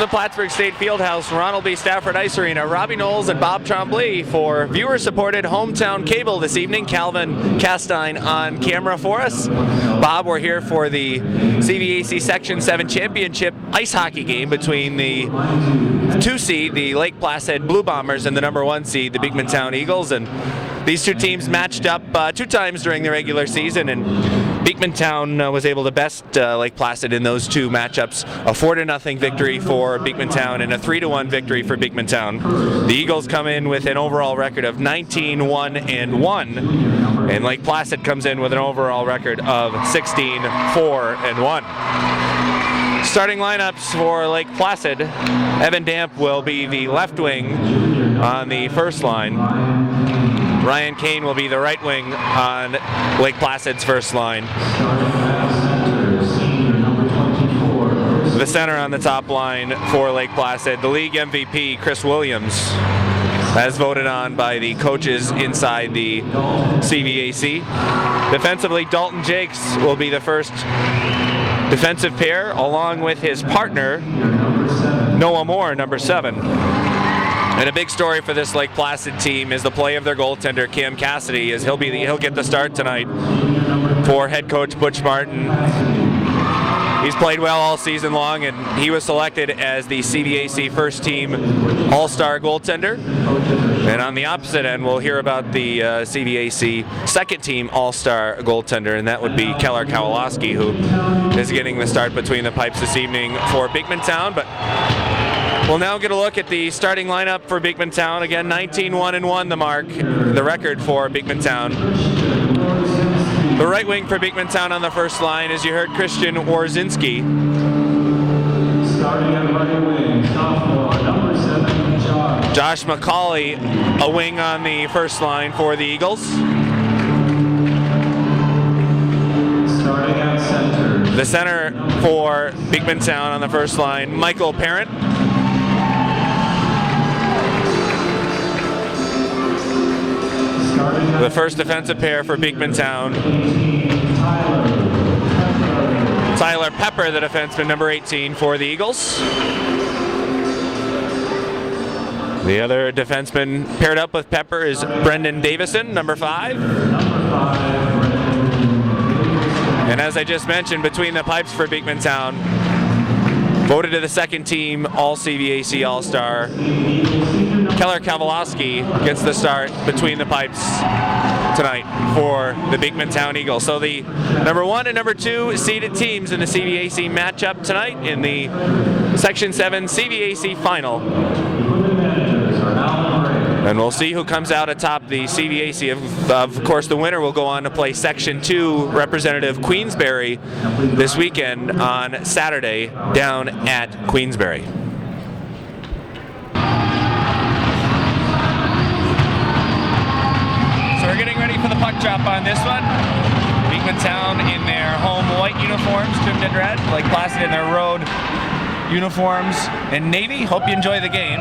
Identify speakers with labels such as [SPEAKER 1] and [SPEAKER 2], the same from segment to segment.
[SPEAKER 1] the Plattsburgh State Fieldhouse, Ronald B. Stafford Ice Arena, Robby, Knowles, and Bob Trombley for viewer-supported hometown cable this evening. Calvin Castine on camera for us. Bob, we're here for the CVAC Section 7 Championship ice hockey game between the 2 seed, the Lake Placid Blue Bombers, and the number 1 seed, the Beekman Town Eagles. And these two teams matched up 2 times during the regular season, and Beekman Town was able to best Lake Placid in those 2 matchups. A 4-0 victory for Beekman Town and a 3-1 victory for Beekman Town. The Eagles come in with an overall record of 19-1-1, and Lake Placid comes in with an overall record of 16-4-1. Starting lineups for Lake Placid: Evan Damp will be the left wing on the first line. Ryan Kane will be the right wing on Lake Placid's first line. The center on the top line for Lake Placid, the league MVP, Chris Williams, as voted on by the coaches inside the CVAC. Defensively, Dalton Jakes will be the first defensive pair, along with his partner, Noah Moore, number 7. And a big story for this Lake Placid team is the play of their goaltender, Cam Cassidy, as he'll get the start tonight for head coach Butch Martin. He's played well all season long, and he was selected as the CVAC first team all-star goaltender. And on the opposite end, we'll hear about the CVAC second team all-star goaltender, and that would be Keller Kowalowski, who is getting the start between the pipes this evening for Beekman Town. But we'll now get a look at the starting lineup for Beekman Town. Again, 19-1-1 the record for Beekman Town. The right wing for Beekman Town on the first line, as you heard, Christian Warzinski.
[SPEAKER 2] Starting at right wing, sophomore, number 7,
[SPEAKER 1] Josh McCauley, a wing on the first line for the Eagles.
[SPEAKER 2] Starting at center.
[SPEAKER 1] The center for Beekman Town on the first line, Michael Parent. The first defensive pair for Beekman Town, Tyler Pepper, the defenseman, number 18 for the Eagles. The other defenseman paired up with Pepper is Brendan Davison, number 5. And as I just mentioned, between the pipes for Beekman Town, voted to the second team All-CVAC All-Star, Keller Kowalowski gets the start between the pipes tonight for the Beekman Town Eagles. So the number 1 and number 2 seeded teams in the CVAC matchup tonight in the Section 7 CVAC Final. And we'll see who comes out atop the CVAC. Of course, the winner will go on to play Section 2 representative Queensbury this weekend on Saturday down at Queensbury. So we're getting ready for the puck drop on this one. Beekman Town in their home white uniforms, trimmed in red. Lake Placid in their road uniforms in navy. Hope you enjoy the game.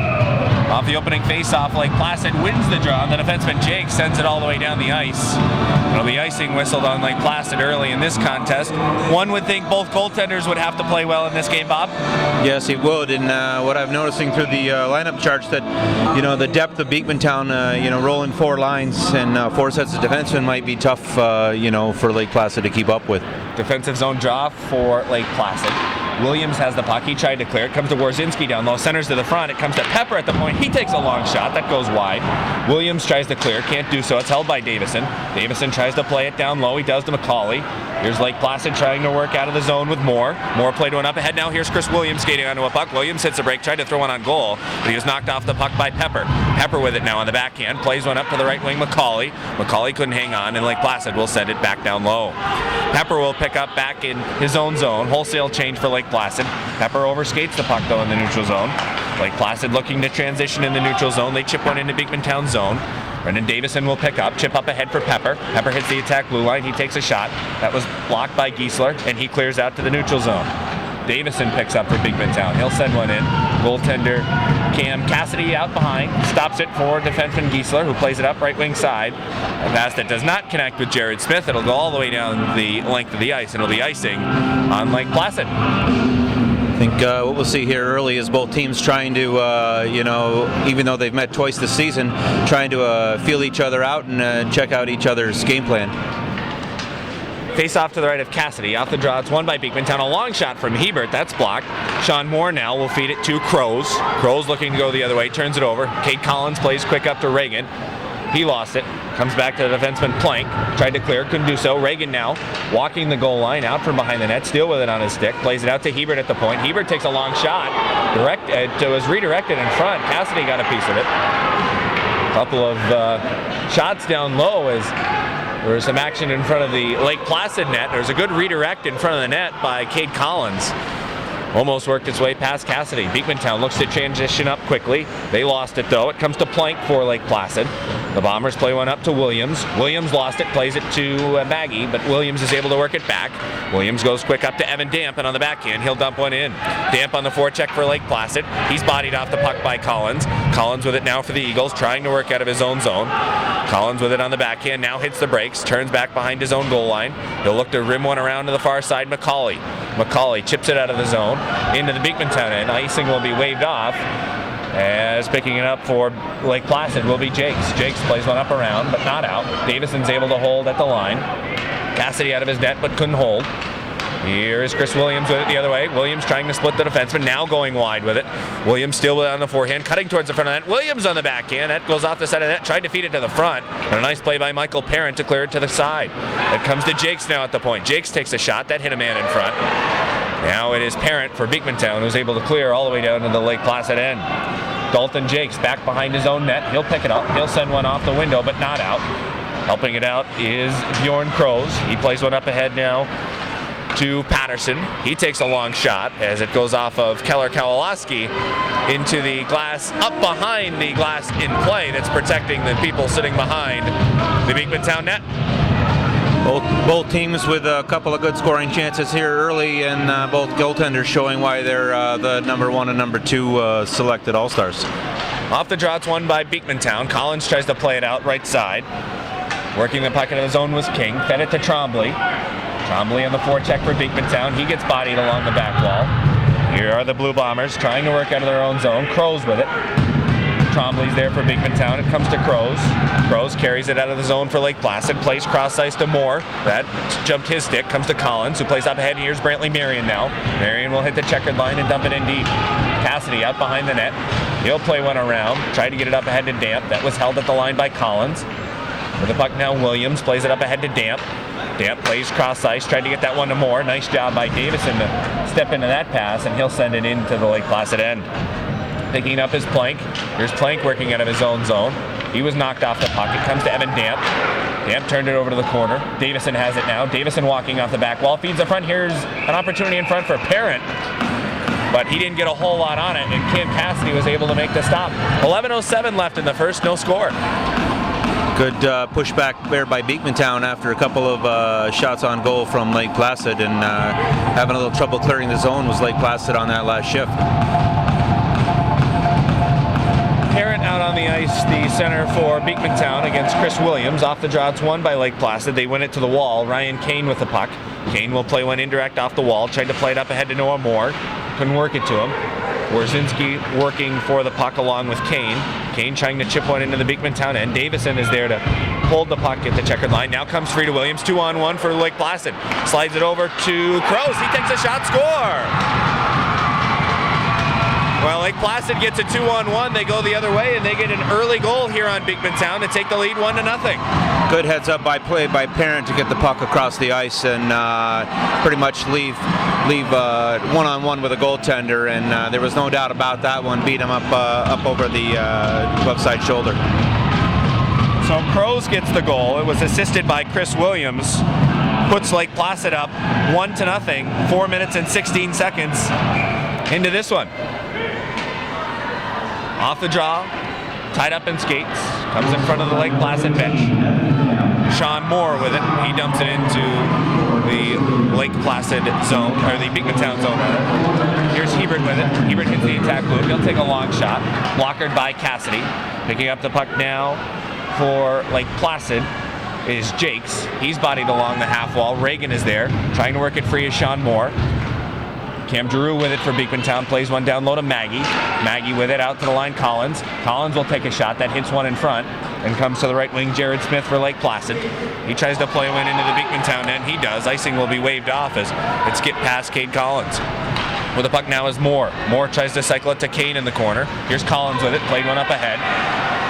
[SPEAKER 1] Off the opening face-off, Lake Placid wins the draw. The defenseman Jake sends it all the way down the ice. It'll be icing whistled on Lake Placid early in this contest. One would think both goaltenders would have to play well in this game, Bob.
[SPEAKER 3] Yes, he would. And what I'm noticing through the lineup charts that, the depth of Beekman Town, rolling 4 lines and 4 sets of defensemen might be tough, for Lake Placid to keep up with.
[SPEAKER 1] Defensive zone draw for Lake Placid. Williams has the puck. He tried to clear it. Comes to Warzinski down low. Centers to the front. It comes to Pepper at the point. He takes a long shot. That goes wide. Williams tries to clear. Can't do so. It's held by Davison. Davison tries to play it down low. He does to McCauley. Here's Lake Placid trying to work out of the zone with Moore. Moore played one up ahead. Now here's Chris Williams skating onto a puck. Williams hits a break. Tried to throw one on goal, but he was knocked off the puck by Pepper. Pepper with it now on the backhand. Plays one up to the right wing, McCauley. McCauley couldn't hang on, and Lake Placid will send it back down low. Pepper will pick up back in his own zone. Wholesale change for Lake Placid. Pepper overskates the puck, though, in the neutral zone. Lake Placid looking to transition in the neutral zone. They chip one into Beekman Town zone. Brendan Davison will pick up. Chip up ahead for Pepper. Pepper hits the attack blue line. He takes a shot. That was blocked by Giesler, and he clears out to the neutral zone. Davison picks up for Beekman Town. He'll send one in. Goaltender Cam Cassidy out behind. Stops it for defenseman Giesler, who plays it up right wing side. A pass that does not connect with Jared Smith. It'll go all the way down the length of the ice, and it'll be icing on Lake Placid.
[SPEAKER 3] think what we'll see here early is both teams trying to, even though they've met twice this season, trying to feel each other out and check out each other's game plan.
[SPEAKER 1] Face off to the right of Cassidy. Off the draw, it's won by Beekmantown. A long shot from Hebert. That's blocked. Sean Moore now will feed it to Crows. Crows looking to go the other way. Turns it over. Cade Collins plays quick up to Reagan. He lost it. Comes back to the defenseman Plank. Tried to clear. Couldn't do so. Reagan now walking the goal line out from behind the net. Still with it on his stick. Plays it out to Hebert at the point. Hebert takes a long shot. It was redirected in front. Cassidy got a piece of it. A couple of shots down low as there was some action in front of the Lake Placid net. There's a good redirect in front of the net by Cade Collins. Almost worked its way past Cassidy. Beekmantown looks to transition up quickly. They lost it though. It comes to Plank for Lake Placid. The Bombers play one up to Williams. Williams lost it, plays it to Maggie, but Williams is able to work it back. Williams goes quick up to Evan Damp, and on the backhand, he'll dump one in. Damp on the forecheck for Lake Placid. He's bodied off the puck by Collins. Collins with it now for the Eagles, trying to work out of his own zone. Collins with it on the backhand, now hits the brakes, turns back behind his own goal line. He'll look to rim one around to the far side, Macaulay. Macaulay chips it out of the zone into the Beekmantown end. Icing will be waved off, as picking it up for Lake Placid will be Jakes. Jakes plays one up around, but not out. Davison's able to hold at the line. Cassidy out of his net, but couldn't hold. Here is Chris Williams with it the other way. Williams trying to split the defenseman, now going wide with it. Williams still with it on the forehand, cutting towards the front of the net. Williams on the backhand. That goes off the side of the net, tried to feed it to the front. And a nice play by Michael Parent to clear it to the side. It comes to Jakes now at the point. Jakes takes a shot. That hit a man in front. Now it is Parent for Beekmantown, who's able to clear all the way down to the Lake Placid end. Dalton Jakes back behind his own net. He'll pick it up. He'll send one off the window, but not out. Helping it out is Bjorn Crows. He plays one up ahead now to Patterson. He takes a long shot as it goes off of Keller Kowalowski into the glass, up behind the glass in play that's protecting the people sitting behind the Beekmantown net.
[SPEAKER 3] Both teams with a couple of good scoring chances here early, and both goaltenders showing why they're the number 1 and number 2 selected All-Stars.
[SPEAKER 1] Off the draw, it's won by Beekmantown. Collins tries to play it out right side. Working the puck into the zone was King. Fed it to Trombley. Trombley on the forecheck for Beekmantown. He gets bodied along the back wall. Here are the Blue Bombers trying to work out of their own zone. Crows with it. Trombley's there for Beekmantown. It comes to Crows. Crows carries it out of the zone for Lake Placid. Plays cross ice to Moore. That jumped his stick. Comes to Collins, who plays up ahead. Here's Brantley Marion now. Marion will hit the checkered line and dump it in deep. Cassidy out behind the net. He'll play one around. Try to get it up ahead to Damp. That was held at the line by Collins. With the puck now, Williams plays it up ahead to Damp. Damp plays cross ice. Tried to get that one to Moore. Nice job by Davison to step into that pass, and he'll send it into the Lake Placid end. Picking up his Plank. Here's Plank working out of his own zone. He was knocked off the puck. It comes to Evan Damp. Damp turned it over to the corner. Davison has it now. Davison walking off the back wall. Feeds the front. Here's an opportunity in front for Parent. But he didn't get a whole lot on it, and Cam Cassidy was able to make the stop. 11:07 left in the first. No score.
[SPEAKER 3] Good pushback there by Beekmantown after a couple of shots on goal from Lake Placid, and having a little trouble clearing the zone was Lake Placid on that last shift.
[SPEAKER 1] Parent out on the ice, the center for Beekmantown against Chris Williams. Off the draw, it's won by Lake Placid. They win it to the wall. Ryan Kane with the puck. Kane will play one indirect off the wall. Tried to play it up ahead to Noah Moore. Couldn't work it to him. Warzinski working for the puck along with Kane. Kane trying to chip one into the Beekmantown end. Davison is there to hold the puck at the checkered line. Now comes free to Williams. 2-on-1 for Lake Placid. Slides it over to Crows. He takes a shot, score! Well, Lake Placid gets a 2-on-1. They go the other way, and they get an early goal here on Beekmantown to take the lead 1-0.
[SPEAKER 3] Good heads up by Parent to get the puck across the ice and pretty much leave one-on-one with a goaltender, and there was no doubt about that one. Beat him up over the left side shoulder.
[SPEAKER 1] So Crows gets the goal. It was assisted by Chris Williams. Puts Lake Placid up 1-0. 4 minutes and 16 seconds into this one. Off the draw, tied up in skates, comes in front of the Lake Placid bench. Sean Moore with it. He dumps it into the Lake Placid zone, or the Beekmantown zone rather. Here's Hebert with it. Hebert hits the attack loop. He'll take a long shot. Blockered by Cassidy. Picking up the puck now for Lake Placid is Jakes. He's bodied along the half wall. Reagan is there, trying to work it free as Sean Moore. Cam Giroux with it for Beekman Town, plays one down low to Maggie. Maggie with it out to the line, Collins. Collins will take a shot, that hits one in front, and comes to the right wing, Jared Smith for Lake Placid. He tries to play one into the Beekman Town end, he does. Icing will be waved off as it's skipped past Cade Collins. With the puck now is Moore. Moore tries to cycle it to Kane in the corner. Here's Collins with it, played one up ahead.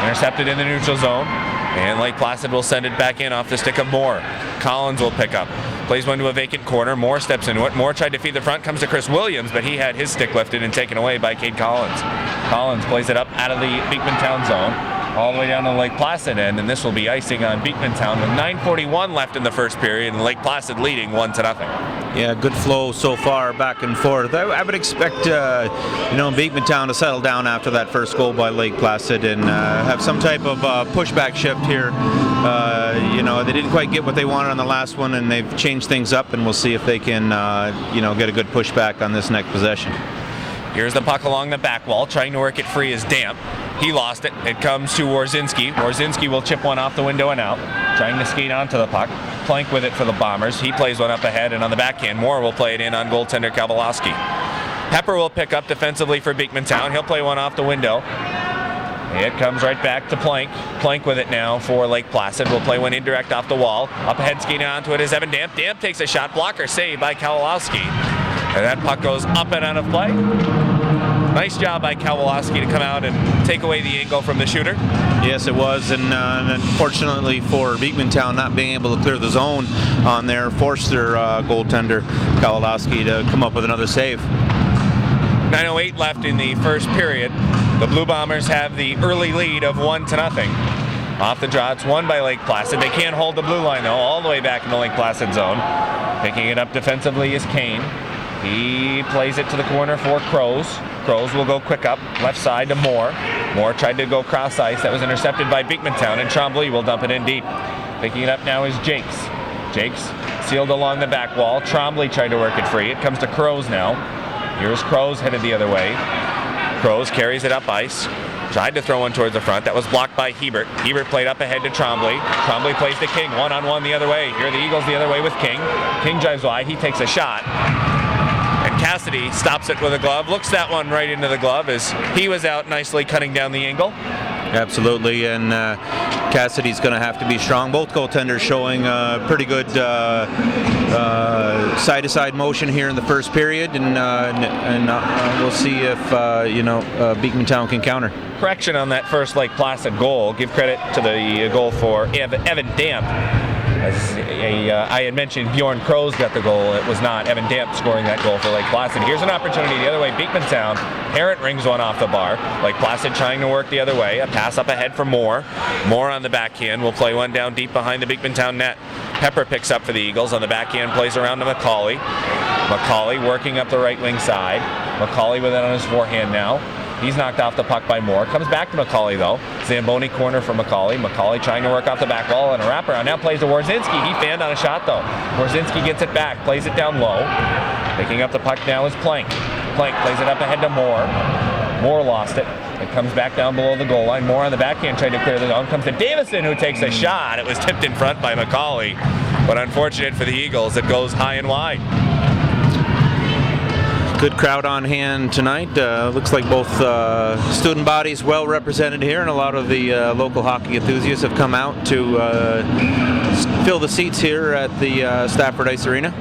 [SPEAKER 1] Intercepted in the neutral zone. And Lake Placid will send it back in off the stick of Moore. Collins will pick up. Plays one to a vacant corner. Moore steps into it. Moore tried to feed the front, comes to Chris Williams, but he had his stick lifted and taken away by Cade Collins. Collins plays it up out of the Beekman Town zone, all the way down to Lake Placid end, and this will be icing on Beekman Town with 9:41 left in the first period, and Lake Placid leading 1-0.
[SPEAKER 3] Yeah, good flow so far, back and forth. I would expect, Beekman Town to settle down after that first goal by Lake Placid and have some type of pushback shift here. They didn't quite get what they wanted on the last one, and they've changed things up, and we'll see if they can, get a good pushback on this next possession.
[SPEAKER 1] Here's the puck along the back wall, trying to work it free is Damp. He lost it. It comes to Warzinski. Warzinski will chip one off the window and out, trying to skate onto the puck. Plank with it for the Bombers. He plays one up ahead, and on the backhand, Moore will play it in on goaltender Kowalowski. Pepper will pick up defensively for Beekman Town. He'll play one off the window. It comes right back to Plank. Plank with it now for Lake Placid. Will play one indirect off the wall. Up ahead, skating onto it is Evan Damp. Damp takes a shot. Blocker saved by Kowalowski. And that puck goes up and out of play. Nice job by Kowalowski to come out and take away the angle from the shooter.
[SPEAKER 3] Yes, it was, and unfortunately for Beekman Town, not being able to clear the zone on there forced their goaltender Kowalowski to come up with another save.
[SPEAKER 1] 9:08 left in the first period. The Blue Bombers have the early lead of 1-0. Off the draw, it's won by Lake Placid. They can't hold the blue line though, all the way back in the Lake Placid zone. Picking it up defensively is Kane. He plays it to the corner for Crows. Crows will go quick up, left side to Moore. Moore tried to go cross ice. That was intercepted by Beekman Town, and Trombley will dump it in deep. Picking it up now is Jakes. Jakes sealed along the back wall. Trombley tried to work it free. It comes to Crows now. Here's Crows headed the other way. Crows carries it up ice. Tried to throw one towards the front. That was blocked by Hebert. Hebert played up ahead to Trombley. Trombley plays to King. One-on-one the other way. Here are the Eagles the other way with King. King drives wide. He takes a shot. And Cassidy stops it with a glove. Looks that one right into the glove as he was out nicely cutting down the angle.
[SPEAKER 3] Absolutely, and Cassidy's going to have to be strong. Both goaltenders showing pretty good side-to-side motion here in the first period, and we'll see if Beekman Town can counter.
[SPEAKER 1] Correction on that first Lake Placid goal. Give credit to the goal for Evan Damp. As I had mentioned, Bjorn Crows got the goal. It was not Evan Damp scoring that goal for Lake Placid. Here's an opportunity the other way. Beekman Town. Parent rings one off the bar. Lake Placid trying to work the other way. A pass up ahead for Moore. Moore on the backhand will play one down deep behind the Beekman Town net. Pepper picks up for the Eagles on the backhand, plays around to McCauley. McCauley working up the right wing side. McCauley with it on his forehand now. He's knocked off the puck by Moore. Comes back to McCauley though. Zamboni corner for McCauley. McCauley trying to work off the back wall and a wraparound. Now plays to Warzinski. He fanned on a shot though. Warzinski gets it back, plays it down low. Picking up the puck now is Plank. Plank plays it up ahead to Moore. Moore lost it. It comes back down below the goal line. Moore on the backhand tried to clear the zone. Comes to Davison who takes a shot. It was tipped in front by McCauley. But unfortunate for the Eagles, it goes high and wide.
[SPEAKER 3] Good crowd on hand tonight. Looks like both student bodies well represented here, and a lot of the local hockey enthusiasts have come out to fill the seats here at the Stafford Ice Arena.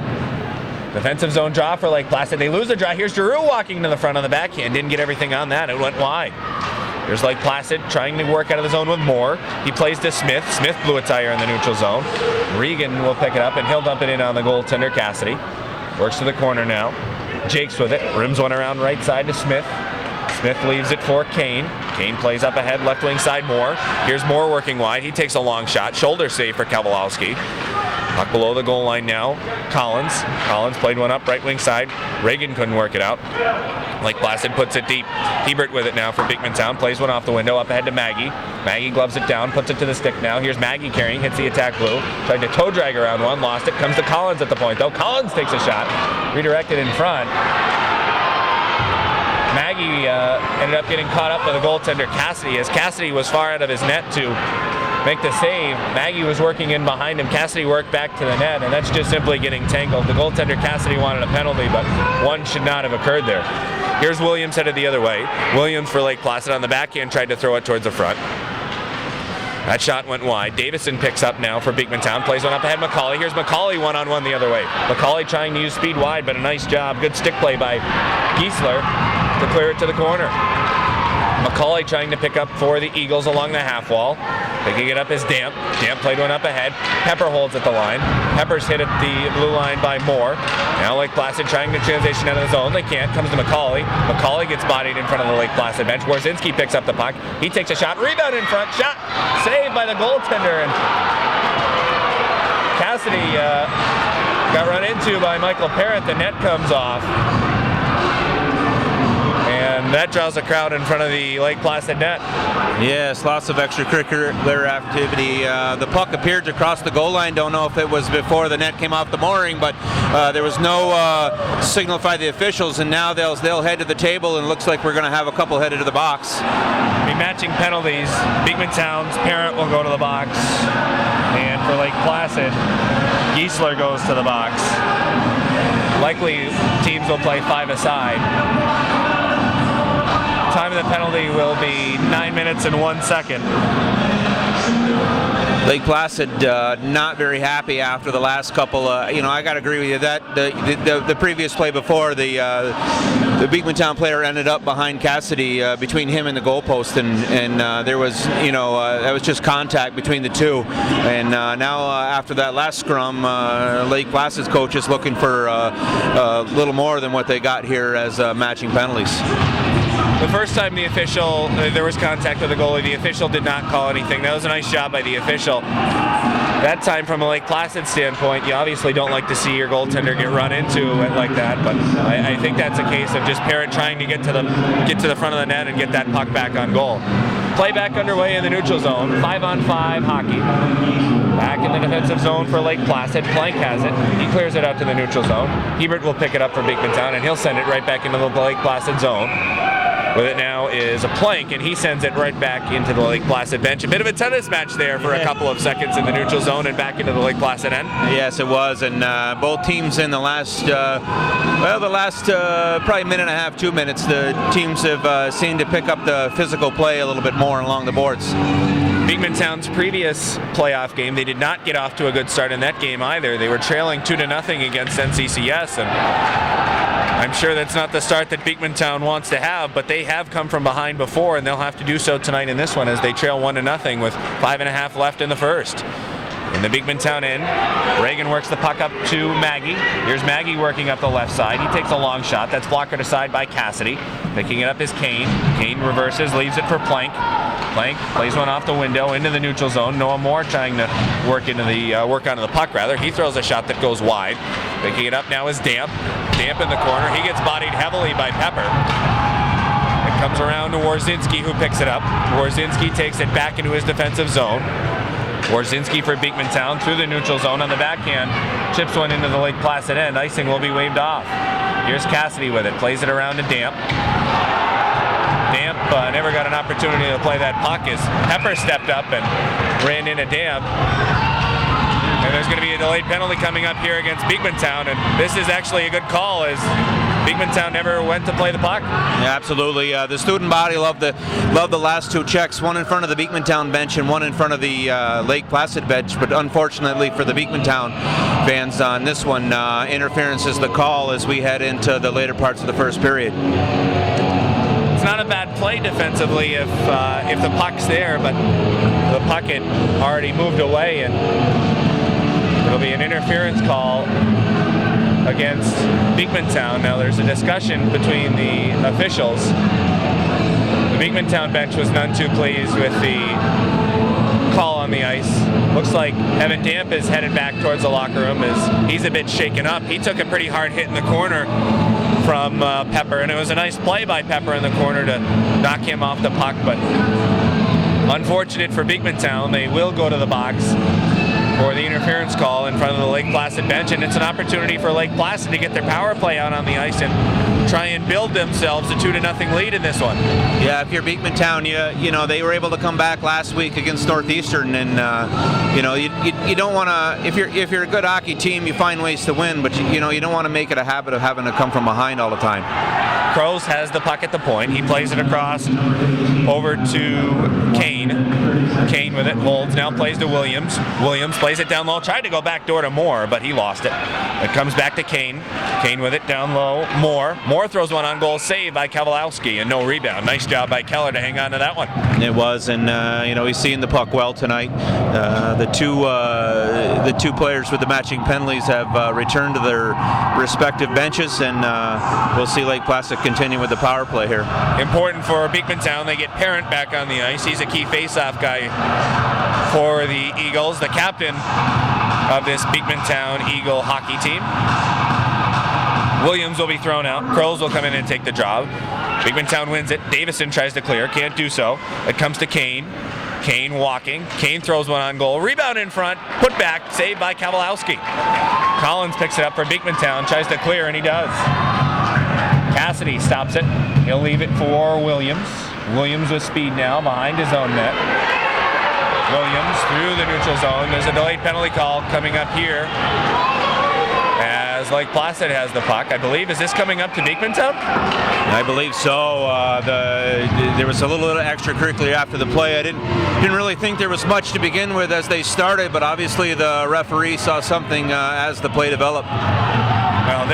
[SPEAKER 1] Defensive zone draw for Lake Placid. They lose the draw. Here's Giroux walking to the front on the backhand. Didn't get everything on that. It went wide. Here's Lake Placid trying to work out of the zone with Moore. He plays to Smith. Smith blew a tire in the neutral zone. Regan will pick it up, and he'll dump it in on the goaltender, Cassidy. Works to the corner now. Jakes with it. Rims one around right side to Smith. Smith leaves it for Kane. Kane plays up ahead, left wing side Moore. Here's Moore working wide. He takes a long shot. Shoulder save for Kowalowski. Puck below the goal line now. Collins. Collins played one up right wing side. Reagan couldn't work it out. Lake Placid puts it deep. Hebert with it now for Beekman Town. Plays one off the window up ahead to Maggie. Maggie gloves it down, puts it to the stick now. Here's Maggie carrying, hits the attack blue. Tried to toe drag around one, lost it. Comes to Collins at the point though. Collins takes a shot. Redirected in front. Maggie ended up getting caught up by the goaltender Cassidy as Cassidy was far out of his net to make the save. Maggie was working in behind him. Cassidy worked back to the net, and that's just simply getting tangled. The goaltender, Cassidy, wanted a penalty, but one should not have occurred there. Here's Williams headed the other way. Williams for Lake Placid on the backhand, tried to throw it towards the front. That shot went wide. Davison picks up now for Beekman Town. Plays one up ahead McCauley. Here's McCauley one-on-one the other way. McCauley trying to use speed wide, but a nice job. Good stick play by Giesler to clear it to the corner. McCauley trying to pick up for the Eagles along the half wall. Picking it up is Damp. Damp played one up ahead. Pepper holds at the line. Pepper's hit at the blue line by Moore. Now Lake Placid trying to transition out of the zone. They can't. Comes to McCauley. McCauley gets bodied in front of the Lake Placid bench. Warzinski picks up the puck. He takes a shot. Rebound in front. Shot saved by the goaltender. And Cassidy got run into by Michael Parrott. The net comes off. And that draws a crowd in front of the Lake Placid net.
[SPEAKER 3] Yes, lots of extracurricular activity. The puck appeared to cross the goal line. Don't know if it was before the net came off the mooring, but there was no signal by the officials, and now they'll head to the table, and it looks like we're going to have a couple headed to the box.
[SPEAKER 1] Be matching penalties. Beekmantown's Parent will go to the box, and for Lake Placid, Giesler goes to the box. Likely teams will play 5-a-side. Time of the penalty will be 9 minutes and 1 second.
[SPEAKER 3] Lake Placid not very happy after the last couple. I got to agree with you that the previous play before the Beekmantown player ended up behind Cassidy between him and the goalpost, and there was that was just contact between the two. And now after that last scrum, Lake Placid's coach is looking for a little more than what they got here as matching penalties.
[SPEAKER 1] The first time there was contact with the goalie, the official did not call anything. That was a nice job by the official. That time, from a Lake Placid standpoint, you obviously don't like to see your goaltender get run into like that, but I think that's a case of just Parrott trying to get to the front of the net and get that puck back on goal. Play back underway in the neutral zone. 5-on-5 hockey. Back in the defensive zone for Lake Placid. Plank has it. He clears it out to the neutral zone. Hebert will pick it up for Beekman Town, and he'll send it right back into the Lake Placid zone. With it now is a Plank, and he sends it right back into the Lake Placid bench. A bit of a tennis match there for a couple of seconds in the neutral zone and back into the Lake Placid end.
[SPEAKER 3] Yes, it was, and both teams in the last probably minute and a half, 2 minutes, the teams have seemed to pick up the physical play a little bit more along the boards.
[SPEAKER 1] Beekmantown's previous playoff game, they did not get off to a good start in that game either. They were trailing 2-0 against NCCS, and I'm sure that's not the start that Beekmantown wants to have, but they have come from behind before, and they'll have to do so tonight in this one as they trail 1-0 with 5.5 left in the first. In the Beekmantown end, Reagan works the puck up to Maggie. Here's Maggie working up the left side. He takes a long shot. That's blocked aside by Cassidy. Picking it up is Kane. Kane reverses, leaves it for Plank. Plank plays one off the window into the neutral zone. Noah Moore trying to work onto the puck rather. He throws a shot that goes wide. Picking it up now is Damp. Damp in the corner. He gets bodied heavily by Pepper. It comes around to Warzinski, who picks it up. Warzinski takes it back into his defensive zone. Warzinski for Beekmantown through the neutral zone on the backhand. Chips one into the Lake Placid end. Icing will be waved off. Here's Cassidy with it. Plays it around to Damp. Damp never got an opportunity to play that puck as Pepper stepped up and ran into Damp. And there's going to be a delayed penalty coming up here against Beekmantown, and this is actually a good call as Beekmantown never went to play the puck.
[SPEAKER 3] Yeah, absolutely. The student body loved the last two checks, one in front of the Beekmantown bench and one in front of the Lake Placid bench, but unfortunately for the Beekmantown fans on this one, interference is the call as we head into the later parts of the first period.
[SPEAKER 1] It's not a bad play defensively if the puck's there, but the puck had already moved away, and it'll be an interference call against Beekmantown. Now there's a discussion between the officials. The Beekmantown bench was none too pleased with the call on the ice. Looks like Evan Damp is headed back towards the locker room as he's a bit shaken up. He took a pretty hard hit in the corner from Pepper, and it was a nice play by Pepper in the corner to knock him off the puck, but unfortunate for Beekmantown. They will go to the box. for the interference call in front of the Lake Placid bench, and it's an opportunity for Lake Placid to get their power play out on the ice and try and build themselves a 2-0 lead in this one.
[SPEAKER 3] Yeah, if you're Beekmantown, you know they were able to come back last week against Northeastern, and you know you don't want to. If you're a good hockey team, you find ways to win, but you don't want to make it a habit of having to come from behind all the time.
[SPEAKER 1] Crows has the puck at the point. He plays it across over to Kane. Kane with it, holds, now plays to Williams. Williams plays it down low, tried to go back door to Moore, but he lost it. It comes back to Kane. Kane with it down low. Moore throws one on goal, saved by Kowalski, and no rebound. Nice job by Keller to hang on to that one.
[SPEAKER 3] It was, and he's seeing the puck well tonight. The two players with the matching penalties have returned to their respective benches, and we'll see Lake Placid continue with the power play here.
[SPEAKER 1] Important for Beekmantown, they get Parent back on the ice. He's a key face-off guy for the Eagles, the captain of this Beekmantown Eagle hockey team. Williams will be thrown out. Crows will come in and take the job. Beekmantown wins it. Davison tries to clear, can't do so. It comes to Kane. Kane walking. Kane throws one on goal. Rebound in front. Put back. Saved by Kowalski. Collins picks it up for Beekmantown. Tries to clear, and he does. Cassidy stops it. He'll leave it for Williams. Williams with speed now behind his own net. Williams through the neutral zone. There's a delayed penalty call coming up here as Lake Placid has the puck. I believe, is this coming up to Beekmantown?
[SPEAKER 3] I believe so. There was a little extracurricular after the play. I didn't really think there was much to begin with as they started, but obviously the referee saw something as the play developed.
[SPEAKER 1] Well,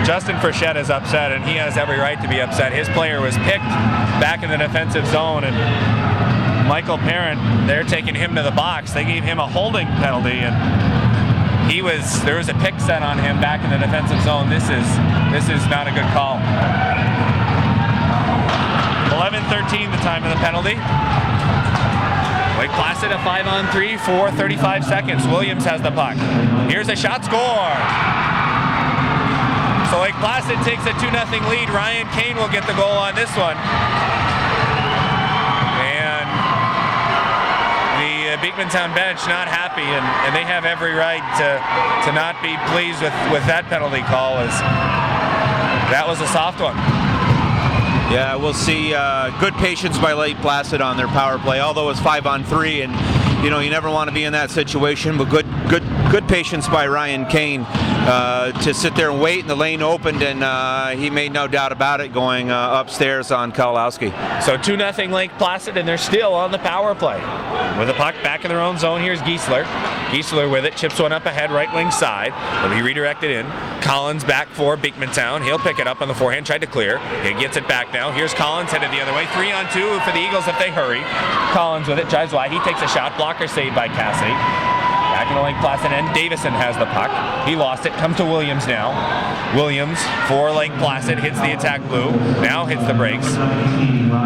[SPEAKER 1] Justin Frechette is upset, and he has every right to be upset. His player was picked back in the defensive zone, and Michael Parent, they're taking him to the box. They gave him a holding penalty, and there was a pick set on him back in the defensive zone. This is not a good call. 11:13 the time of the penalty. Lake Placid a 5-on-3 for 35 seconds. Williams has the puck. Here's a shot, score. So Lake Placid takes a 2-0 lead. Ryan Kane will get the goal on this one. And the Beekmantown bench not happy, and they have every right to not be pleased with that penalty call, as that was a soft one.
[SPEAKER 3] Yeah, we'll see good patience by Lake Placid on their power play, although it's 5-on-3, and you never want to be in that situation, but good patience by Ryan Kane to sit there and wait, and the lane opened, and he made no doubt about it, going upstairs on Kowalski.
[SPEAKER 1] So 2-0 Lake Placid, and they're still on the power play. With the puck back in their own zone, here's Giesler. Giesler with it, chips one up ahead, right wing side. Will be redirected in. Collins back for Beekmantown. He'll pick it up on the forehand, tried to clear. He gets it back now. Here's Collins headed the other way. 3-on-2 for the Eagles if they hurry. Collins with it, drives wide. He takes a shot, blocker saved by Cassidy. Back in the Lake Placid end, Davison has the puck. He lost it, comes to Williams now. Williams for Lake Placid, hits the attack blue, now hits the brakes.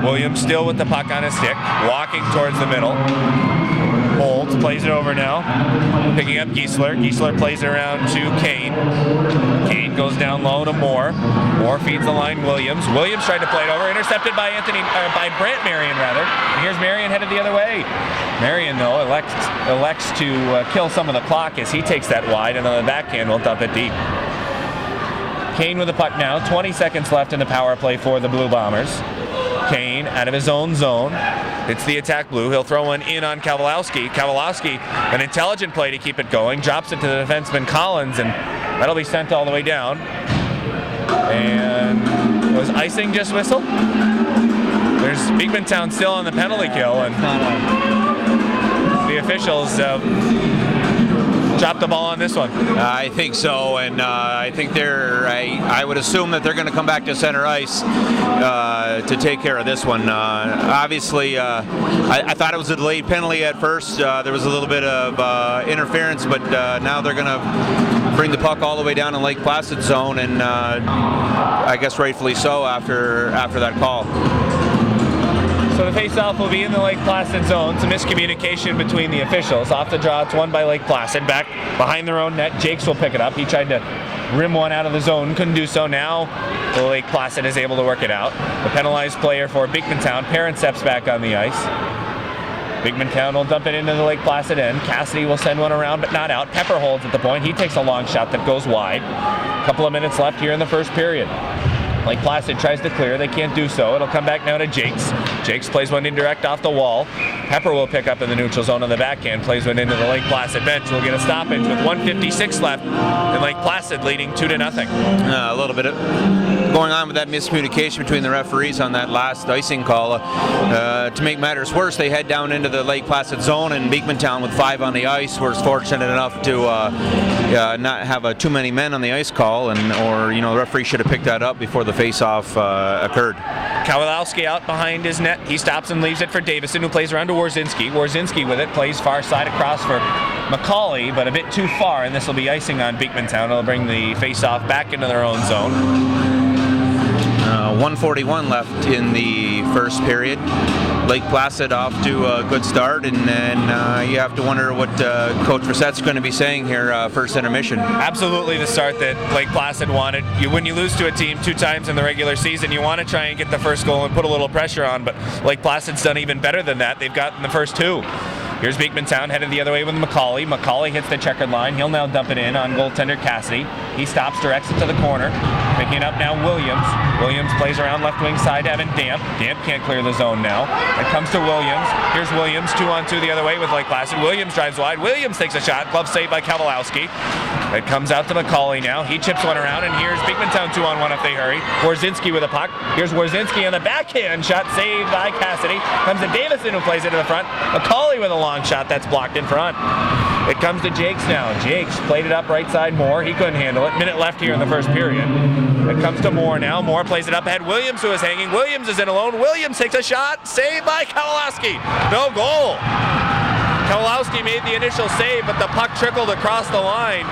[SPEAKER 1] Williams still with the puck on his stick, walking towards the middle. Holds, plays it over now, picking up Giesler. Giesler plays it around to Kane. Kane goes down low to Moore. Moore feeds the line Williams. Williams tried to play it over, intercepted by Brant Marion rather. And here's Marion headed the other way. Marion though elects to kill some of the clock as he takes that wide, and on the backhand will dump it deep. Kane with the puck now. 20 seconds left in the power play for the Blue Bombers. Kane out of his own zone. It's the attack blue. He'll throw one in on Kowalski. Kowalski, an intelligent play to keep it going. Drops it to the defenseman Collins, and that'll be sent all the way down. And was icing just whistled? There's Beekmantown still on the penalty kill, and the officials dropped the ball on this one.
[SPEAKER 3] I think so, and I think I would assume that they're going to come back to center ice to take care of this one. Obviously, I thought it was a delayed penalty at first. There was a little bit of interference, but now they're going to bring the puck all the way down in Lake Placid zone, and I guess rightfully so after that call.
[SPEAKER 1] So the face-off will be in the Lake Placid zone. Some miscommunication between the officials. Off the draw, it's won by Lake Placid. Back behind their own net, Jakes will pick it up. He tried to rim one out of the zone, couldn't do so. Now Lake Placid is able to work it out. The penalized player for Beekmantown, Parent steps back on the ice. Beekmantown will dump it into the Lake Placid end. Cassidy will send one around, but not out. Pepper holds at the point. He takes a long shot that goes wide. Couple of minutes left here in the first period. Lake Placid tries to clear. They can't do so. It'll come back now to Jakes. Jakes plays one indirect off the wall. Pepper will pick up in the neutral zone on the backhand. Plays one into the Lake Placid bench. We'll get a stoppage with 1:56 left. And Lake Placid leading 2-0.
[SPEAKER 3] A little bit of going on with that miscommunication between the referees on that last icing call. To make matters worse, they head down into the Lake Placid zone, and Beekmantown with 5 on the ice was fortunate enough to not have too many men on the ice call, or the referee should have picked that up before the face-off occurred.
[SPEAKER 1] Kowalowski out behind his net. He stops and leaves it for Davison, who plays around to Warzinski. Warzinski with it, plays far side across for Macaulay, but a bit too far, and this will be icing on Beekmantown. It'll bring the face-off back into their own zone.
[SPEAKER 3] 1:41 left in the first period. Lake Placid off to a good start, and then you have to wonder what Coach Brissett's going to be saying here first intermission.
[SPEAKER 1] Absolutely the start that Lake Placid wanted. When you lose to a team 2 times in the regular season, you want to try and get the first goal and put a little pressure on, but Lake Placid's done even better than that. They've gotten the first 2. Here's Beekmantown headed the other way with Macaulay. Macaulay hits the checkered line. He'll now dump it in on goaltender Cassidy. He stops, directs it to the corner. Picking up now Williams. Williams plays around left wing side, Evan Damp. Damp can't clear the zone now. It comes to Williams. Here's Williams, 2-on-2 the other way with Lake Placid. Williams drives wide. Williams takes a shot. Glove saved by Kowalowski. It comes out to Macaulay now. He chips one around, and here's Beekmantown 2-on-1 if they hurry. Warzinski with a puck. Here's Warzinski on the backhand shot, saved by Cassidy. Comes to Davison, who plays it to the front. Macaulay with a long shot that's blocked in front. It comes to Jakes now. Jakes played it up right side Moore. He couldn't handle it. Minute left here in the first period. It comes to Moore now. Moore plays it up ahead. Williams, who is hanging. Williams is in alone. Williams takes a shot. Saved by Kowalowski. No goal. Kowalowski made the initial save, but the puck trickled across the line.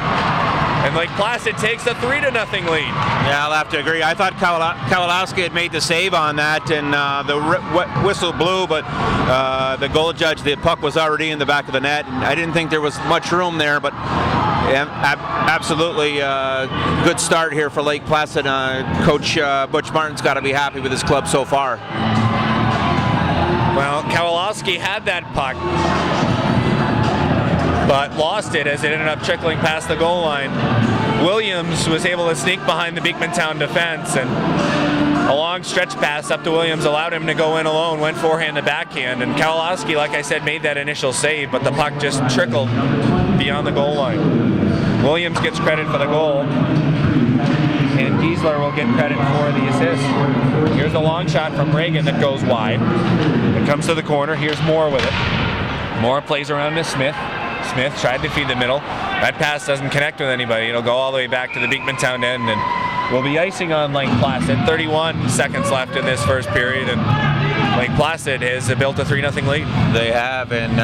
[SPEAKER 1] And Lake Placid takes a 3-0 lead.
[SPEAKER 3] Yeah, I'll have to agree. I thought Kowalowski had made the save on that, and the whistle blew, but the goal judge, the puck was already in the back of the net. And I didn't think there was much room there, but absolutely good start here for Lake Placid. Coach Butch Martin's got to be happy with his club so far.
[SPEAKER 1] Well, Kowalowski had that puck, but lost it as it ended up trickling past the goal line. Williams was able to sneak behind the Beekmantown defense, and a long stretch pass up to Williams allowed him to go in alone, went forehand to backhand, and Kowalowski, like I said, made that initial save, but the puck just trickled beyond the goal line. Williams gets credit for the goal, and Giesler will get credit for the assist. Here's a long shot from Reagan that goes wide. It comes to the corner. Here's Moore with it. Moore plays around to Smith. Smith tried to feed the middle. That pass doesn't connect with anybody. It'll go all the way back to the Beekmantown end, and we'll be icing on Lake Placid. 31 seconds left in this first period, and Lake Placid has built a 3-0 lead.
[SPEAKER 3] They have, and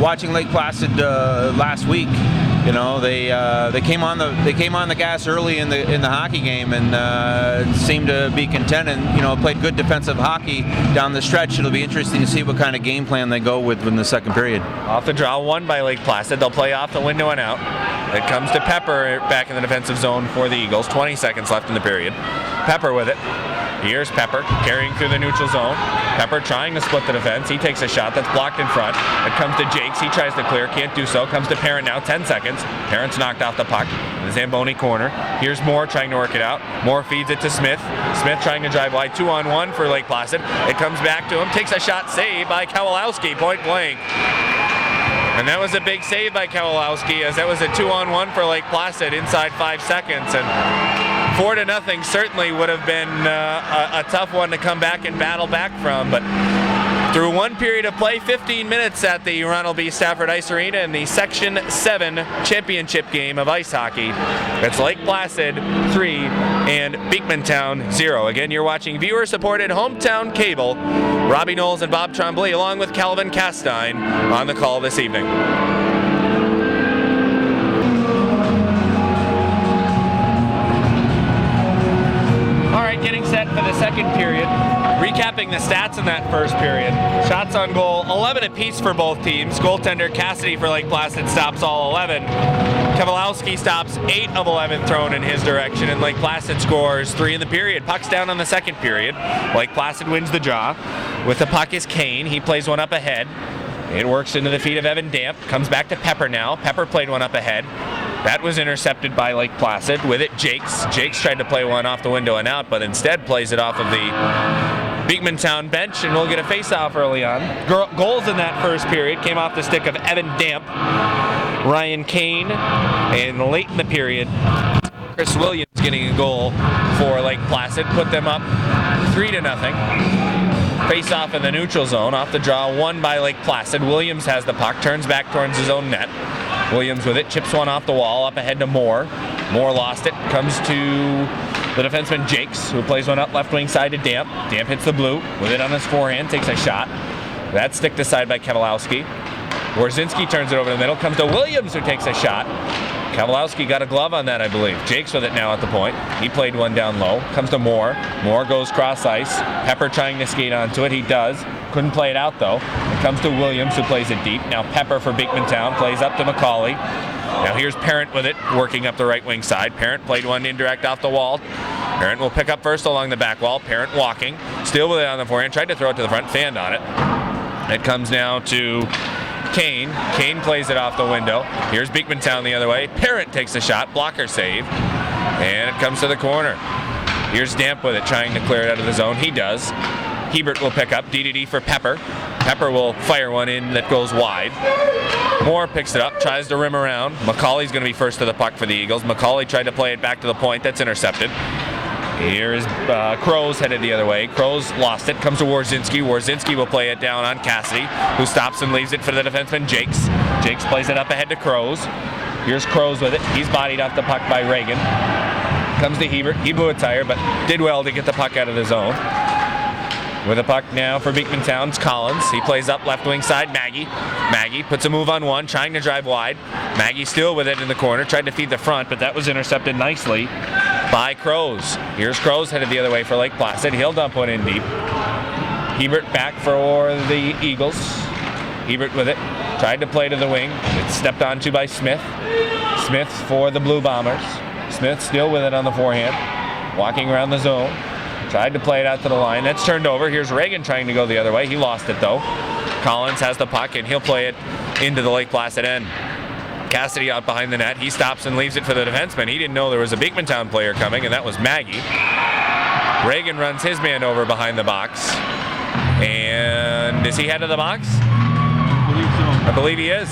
[SPEAKER 3] watching Lake Placid last week, they came on the gas early in the hockey game and seemed to be content, and played good defensive hockey down the stretch. It'll be interesting to see what kind of game plan they go with in the second period.
[SPEAKER 1] Off the draw, one by Lake Placid. They'll play off the window and out. It comes to Pepper back in the defensive zone for the Eagles. 20 seconds left in the period. Pepper with it. Here's Pepper carrying through the neutral zone. Pepper trying to split the defense. He takes a shot that's blocked in front. It comes to Jakes. He tries to clear, can't do so. Comes to Parent now, 10 seconds. Parent's knocked off the puck. The Zamboni corner. Here's Moore trying to work it out. Moore feeds it to Smith. Smith trying to drive wide. 2-on-1 for Lake Placid. It comes back to him. Takes a shot, saved by Kowalowski, point blank. And that was a big save by Kowalowski, as that was a 2-on-1 for Lake Placid inside 5 seconds. And 4-0 certainly would have been a tough one to come back and battle back from. But through one period of play, 15 minutes at the Ronald B. Stafford Ice Arena in the Section 7 championship game of ice hockey. It's Lake Placid 3 and Beekmantown 0. Again, you're watching viewer-supported hometown cable. Robby, Knowles, and Bob Trombley, along with Calvin Castine, on the call this evening. All right, getting set for the second period. Recapping the stats in that first period. Shots on goal, 11 apiece for both teams. Goaltender Cassidy for Lake Placid stops all 11. Kowalski stops 8 of 11 thrown in his direction, and Lake Placid scores 3 in the period. Puck's down on the second period. Lake Placid wins the draw. With the puck is Kane. He plays one up ahead. It works into the feet of Evan Damp. Comes back to Pepper now. Pepper played one up ahead. That was intercepted by Lake Placid. With it, Jakes. Jakes tried to play one off the window and out, but instead plays it off of the Beekman Town bench, and we'll get a face-off early on. Goals in that first period came off the stick of Evan Damp, Ryan Kane, and late in the period, Chris Williams getting a goal for Lake Placid. Put them up 3-0. Face-off in the neutral zone. Off the draw, won by Lake Placid. Williams has the puck, turns back towards his own net. Williams with it, chips one off the wall, up ahead to Moore. Moore lost it, comes to the defenseman Jakes, who plays one up left wing side to Damp. Damp hits the blue, with it on his forehand, takes a shot. That's sticked aside by Kowalski. Worzinski turns it over the middle, comes to Williams, who takes a shot. Kowalski got a glove on that, I believe. Jakes with it now at the point. He played one down low. Comes to Moore. Moore goes cross ice. Pepper trying to skate onto it. He does. Couldn't play it out though. It comes to Williams, who plays it deep. Now Pepper for Beekman Town plays up to McCauley. Now here's Parent with it, working up the right wing side. Parent played one indirect off the wall. Parent will pick up first along the back wall. Parent walking. Still with it on the forehand. Tried to throw it to the front. Fanned on it. It comes now to Kane. Kane plays it off the window. Here's Beekman Town the other way. Parent takes a shot. Blocker save. And it comes to the corner. Here's Damp with it, trying to clear it out of the zone. He does. Hebert will pick up. DDD for Pepper. Pepper will fire one in that goes wide. Moore picks it up, tries to rim around. McCauley's going to be first to the puck for the Eagles. McCauley tried to play it back to the point. That's intercepted. Here is Crows headed the other way. Crows lost it. Comes to Worzinski. Worzinski will play it down on Cassidy, who stops and leaves it for the defenseman Jakes. Jakes plays it up ahead to Crows. Here's Crows with it. He's bodied off the puck by Reagan. Comes to Hebert. He blew a tire, but did well to get the puck out of the zone. With the puck now for Beekman Town, it's Collins. He plays up left wing side, Maggie. Maggie puts a move on one, trying to drive wide. Maggie still with it in the corner, tried to feed the front, but that was intercepted nicely by Crows. Here's Crows headed the other way for Lake Placid. He'll dump one in deep. Hebert back for the Eagles. Hebert with it, tried to play to the wing. It's stepped onto by Smith. Smith for the Blue Bombers. Smith still with it on the forehand, walking around the zone. Tried to play it out to the line. That's turned over. Here's Reagan trying to go the other way. He lost it though. Collins has the puck and he'll play it into the Lake Placid end. Cassidy out behind the net. He stops and leaves it for the defenseman. He didn't know there was a Beekman Town player coming, and that was Maggie. Reagan runs his man over behind the box. And is he head of the box? I believe he is.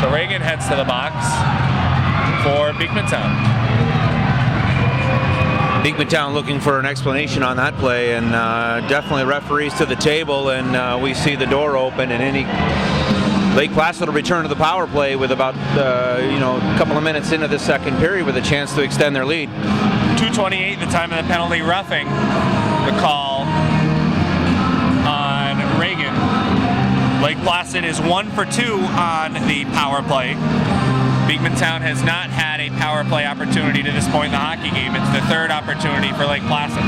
[SPEAKER 1] So Reagan heads to the box for Beekman Town.
[SPEAKER 3] Beekman Town looking for an explanation on that play, and definitely referees to the table, and we see the door open, and any Lake Placid will return to the power play with about a couple of minutes into the second period with a chance to extend their lead.
[SPEAKER 1] 2:28, the time of the penalty, roughing the call on Reagan. Lake Placid is 1 for 2 on the power play. Beekman Town has not had a power play opportunity to this point in the hockey game. It's the third opportunity for Lake Placid.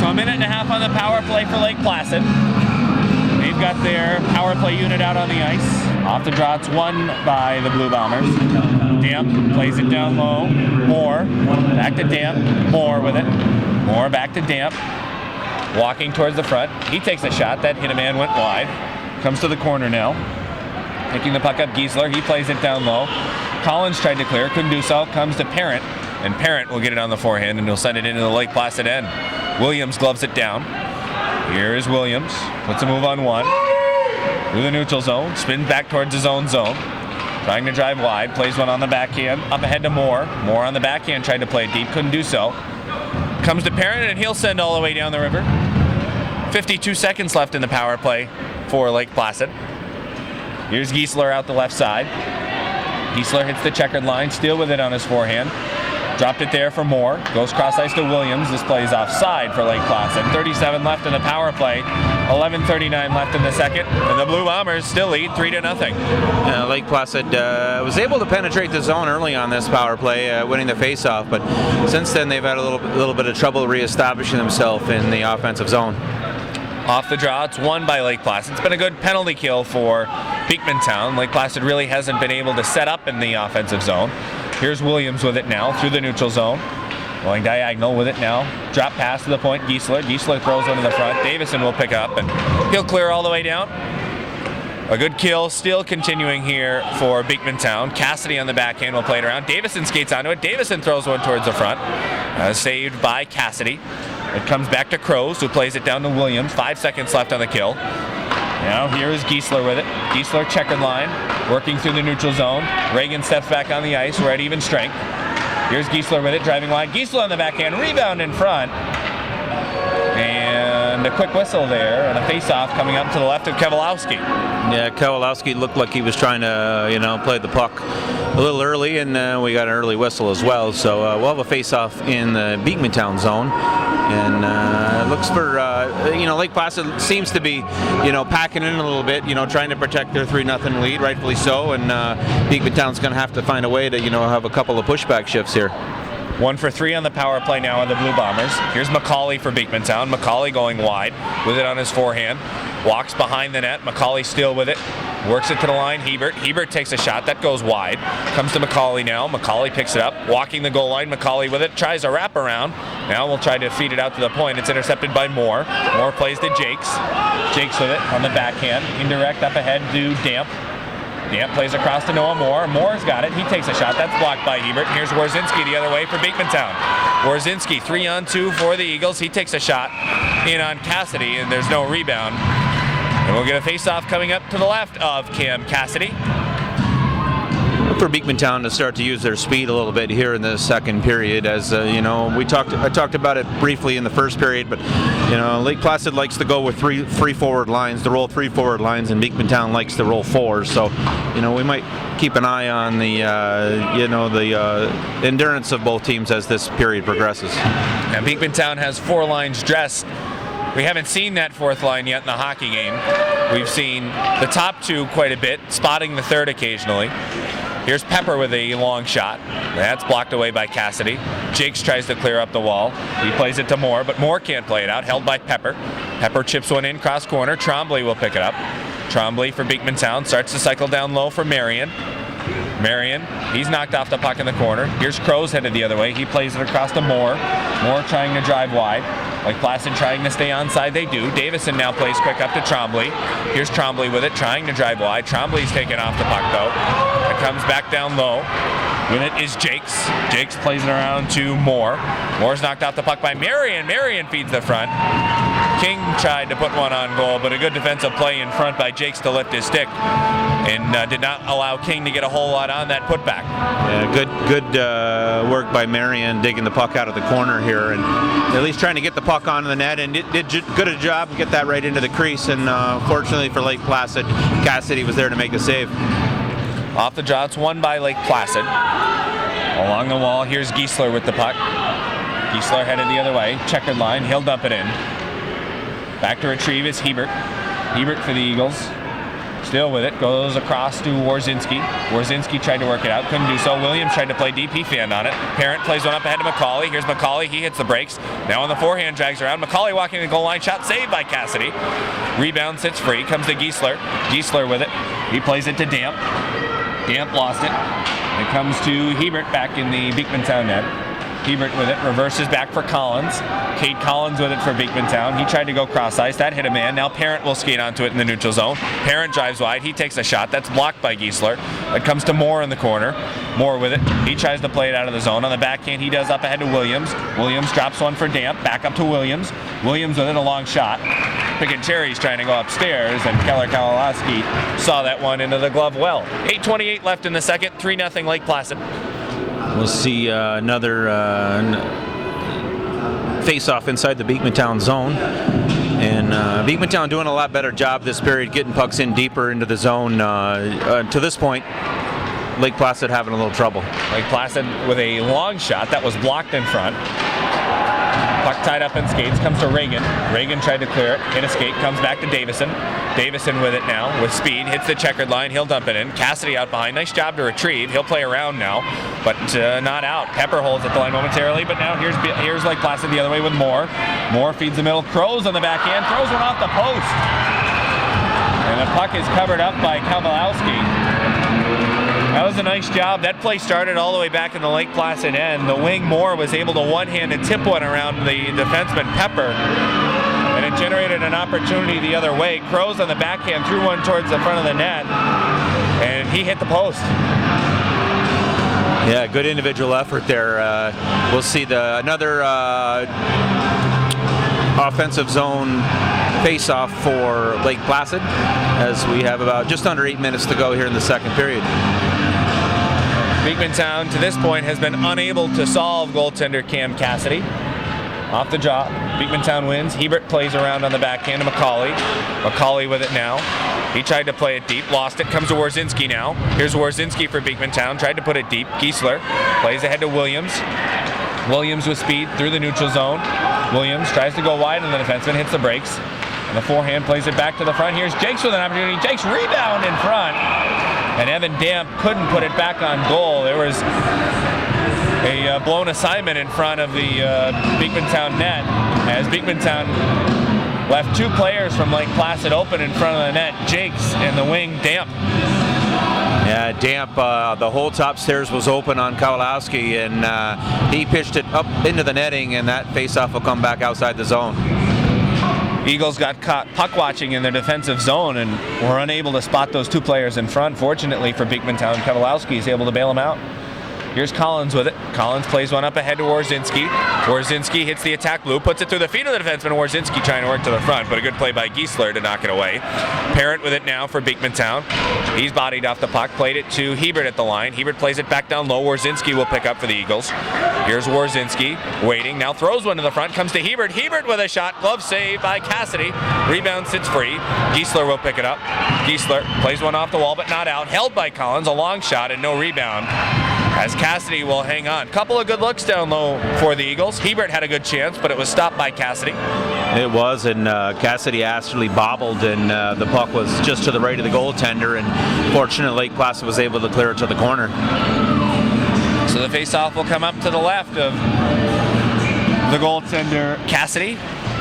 [SPEAKER 1] So a minute and a half on the power play for Lake Placid. They've got their power play unit out on the ice. Off the draw, it's won by the Blue Bombers. Damp plays it down low. Moore, back to Damp. Moore with it. Moore back to Damp. Walking towards the front. He takes a shot. That hit a man, went wide. Comes to the corner now. Picking the puck up, Giesler. He plays it down low. Collins tried to clear, couldn't do so. Comes to Parent, and Parent will get it on the forehand, and he'll send it into the Lake Placid end. Williams gloves it down. Here is Williams. Puts a move on one. Through the neutral zone. Spins back towards his own zone. Trying to drive wide. Plays one on the backhand. Up ahead to Moore. Moore on the backhand tried to play it deep. Couldn't do so. Comes to Parent, and he'll send all the way down the river. 52 seconds left in the power play for Lake Placid. Here's Giesler out the left side. Giesler hits the checkered line, still with it on his forehand. Dropped it there for Moore. Goes cross ice to Williams. This play is offside for Lake Placid. 37 left in the power play. 11:39 left in the second. And the Blue Bombers still lead 3-0.
[SPEAKER 3] Lake Placid was able to penetrate the zone early on this power play, winning the faceoff. But since then, they've had a little bit of trouble reestablishing themselves in the offensive zone.
[SPEAKER 1] Off the draw, it's won by Lake Placid. It's been a good penalty kill for Beekman Town. Lake Placid really hasn't been able to set up in the offensive zone. Here's Williams with it now through the neutral zone. Going diagonal with it now. Drop pass to the point, Giesler. Giesler throws one to the front. Davison will pick up, and he'll clear all the way down. A good kill still continuing here for Beekman Town. Cassidy on the backhand will play it around. Davison skates onto it. Davison throws one towards the front. Saved by Cassidy. It comes back to Crows, who plays it down to Williams. 5 seconds left on the kill. Now here is Giesler with it. Giesler checkered line, working through the neutral zone. Reagan steps back on the ice. We're at even strength. Here's Giesler with it, driving line. Giesler on the backhand, rebound in front. And a quick whistle there, and a face-off coming up to the left of Kowalowski.
[SPEAKER 3] Yeah, Kowalowski looked like he was trying to, play the puck a little early, and we got an early whistle as well. So we'll have a face-off in the Beekman Town zone. And looks for, Lake Placid seems to be, packing in a little bit, trying to protect their 3-0 lead, rightfully so. And Beekman Town's going to have to find a way to, have a couple of pushback shifts here.
[SPEAKER 1] 1 for 3 on the power play now on the Blue Bombers. Here's Macaulay for Beekman Town. Macaulay going wide with it on his forehand. Walks behind the net. Macaulay still with it. Works it to the line. Hebert takes a shot. That goes wide. Comes to Macaulay now. Macaulay picks it up. Walking the goal line. Macaulay with it. Tries a wraparound. Now we'll try to feed it out to the point. It's intercepted by Moore. Moore plays to Jakes. Jakes with it on the backhand. Indirect up ahead to Damp. Damp plays across to Noah Moore. Moore's got it. He takes a shot. That's blocked by Hebert. Here's Warzinski the other way for Beekman Town. Warzinski 3-on-2 for the Eagles. He takes a shot in on Cassidy, and there's no rebound. And we'll get a face-off coming up to the left of Cam Cassidy.
[SPEAKER 3] For Beekman Town to start to use their speed a little bit here in the second period, as I talked about it briefly in the first period, but Lake Placid likes to go with three forward lines, to roll 3 forward lines, and Beekman Town likes to roll 4. So we might keep an eye on the endurance of both teams as this period progresses.
[SPEAKER 1] And Beekman Town has 4 lines dressed. We haven't seen that 4th line yet in the hockey game. We've seen the top 2 quite a bit, spotting the 3rd occasionally. Here's Pepper with a long shot. That's blocked away by Cassidy. Jakes tries to clear up the wall. He plays it to Moore, but Moore can't play it out. Held by Pepper. Pepper chips one in, cross corner. Trombley will pick it up. Trombley for Beekman Town. Starts to cycle down low for Marion. Marion, he's knocked off the puck in the corner. Here's Crows headed the other way. He plays it across to Moore. Moore trying to drive wide. Like Placid trying to stay onside, they do. Davison now plays quick up to Trombley. Here's Trombley with it, trying to drive wide. Trombley's taken off the puck though. It comes back down low. With it is Jakes. Jakes plays it around to Moore. Moore's knocked off the puck by Marion. Marion feeds the front. King tried to put one on goal, but a good defensive play in front by Jakes to lift his stick, and did not allow King to get a whole lot on that putback.
[SPEAKER 3] Yeah, good work by Marion, digging the puck out of the corner here, and at least trying to get the puck onto the net, and it did good a job to get that right into the crease. And fortunately for Lake Placid, Cassidy was there to make the save.
[SPEAKER 1] Off the draw, it's won by Lake Placid. Along the wall, here's Giesler with the puck. Giesler headed the other way, checkered line, he'll dump it in. Back to retrieve is Hebert. Hebert for the Eagles. Still with it, goes across to Warzinski. Warzinski tried to work it out, couldn't do so. Williams tried to play DP fan on it. Parent plays one up ahead to Macaulay. Here's Macaulay, he hits the brakes. Now on the forehand, drags around. Macaulay walking the goal line, shot saved by Cassidy. Rebound sits free, comes to Giesler. Giesler with it, he plays it to Damp. Damp lost it. It comes to Hebert back in the Beekman Town net. Hebert with it, reverses back for Collins. Cade Collins with it for Beekman Town. He tried to go cross ice, that hit a man. Now Parent will skate onto it in the neutral zone. Parent drives wide, he takes a shot, that's blocked by Giesler. It comes to Moore in the corner. Moore with it, he tries to play it out of the zone. On the backhand, he does up ahead to Williams. Williams drops one for Damp, back up to Williams. Williams with it, a long shot. Picking cherries trying to go upstairs, and Keller Kowalowski saw that one into the glove well. 8:28 left in the second, 3-0 Lake Placid.
[SPEAKER 3] We'll see another face-off inside the Beekman Town zone. And Beekman Town doing a lot better job this period, getting pucks in deeper into the zone. To this point, Lake Placid having a little trouble.
[SPEAKER 1] Lake Placid with a long shot that was blocked in front. Puck tied up in skates, comes to Reagan. Reagan tried to clear it, hit a skate, comes back to Davison. Davison with it now, with speed, hits the checkered line, he'll dump it in. Cassidy out behind, nice job to retrieve. He'll play around now, but not out. Pepper holds at the line momentarily, but now here's Lake Placid the other way with Moore. Moore feeds the middle, Crows on the backhand, throws one off the post. And the puck is covered up by Kowalski. That was a nice job. That play started all the way back in the Lake Placid end. The wing Moore was able to one-handed tip one around the defenseman Pepper, and it generated an opportunity the other way. Crows on the backhand threw one towards the front of the net, and he hit the post.
[SPEAKER 3] Yeah, good individual effort there. We'll see another offensive zone face-off for Lake Placid as we have about just under 8 minutes to go here in the second period.
[SPEAKER 1] Beekmantown to this point has been unable to solve goaltender Cam Cassidy. Off the drop, Beekmantown wins. Hebert plays around on the backhand to McCauley. McCauley with it now. He tried to play it deep, lost it, comes to Warzinski now. Here's Warzinski for Beekmantown, tried to put it deep. Giesler plays ahead to Williams. Williams with speed through the neutral zone. Williams tries to go wide on the defenseman, hits the brakes. And the forehand plays it back to the front. Here's Jakes with an opportunity. Jakes rebound in front. And Evan Damp couldn't put it back on goal. There was a blown assignment in front of the Beekmantown net as Beekmantown left two players from Lake Placid open in front of the net. Jakes and the wing Damp.
[SPEAKER 3] Yeah, Damp, the whole top stairs was open on Kowalski, and he pitched it up into the netting, and that faceoff will come back outside the zone.
[SPEAKER 1] Eagles got caught puck watching in their defensive zone and were unable to spot those two players in front. Fortunately for Beekmantown, Kowalski is able to bail them out. Here's Collins with it. Collins plays one up ahead to Warzinski. Warzinski hits the attack loop, puts it through the feet of the defenseman. Warzinski trying to work to the front, but a good play by Giesler to knock it away. Parent with it now for Beekmantown. He's bodied off the puck, played it to Hebert at the line. Hebert plays it back down low. Warzinski will pick up for the Eagles. Here's Warzinski waiting, now throws one to the front, comes to Hebert. Hebert with a shot, glove save by Cassidy. Rebound sits free. Giesler will pick it up. Giesler plays one off the wall, but not out. Held by Collins, a long shot and no rebound, as Cassidy will hang on. Couple of good looks down low for the Eagles. Hebert had a good chance, but it was stopped by Cassidy.
[SPEAKER 3] It was, and Cassidy actually bobbled, and the puck was just to the right of the goaltender, and fortunately Lake Placid was able to clear it to the corner.
[SPEAKER 1] So the face-off will come up to the left of the goaltender Cassidy.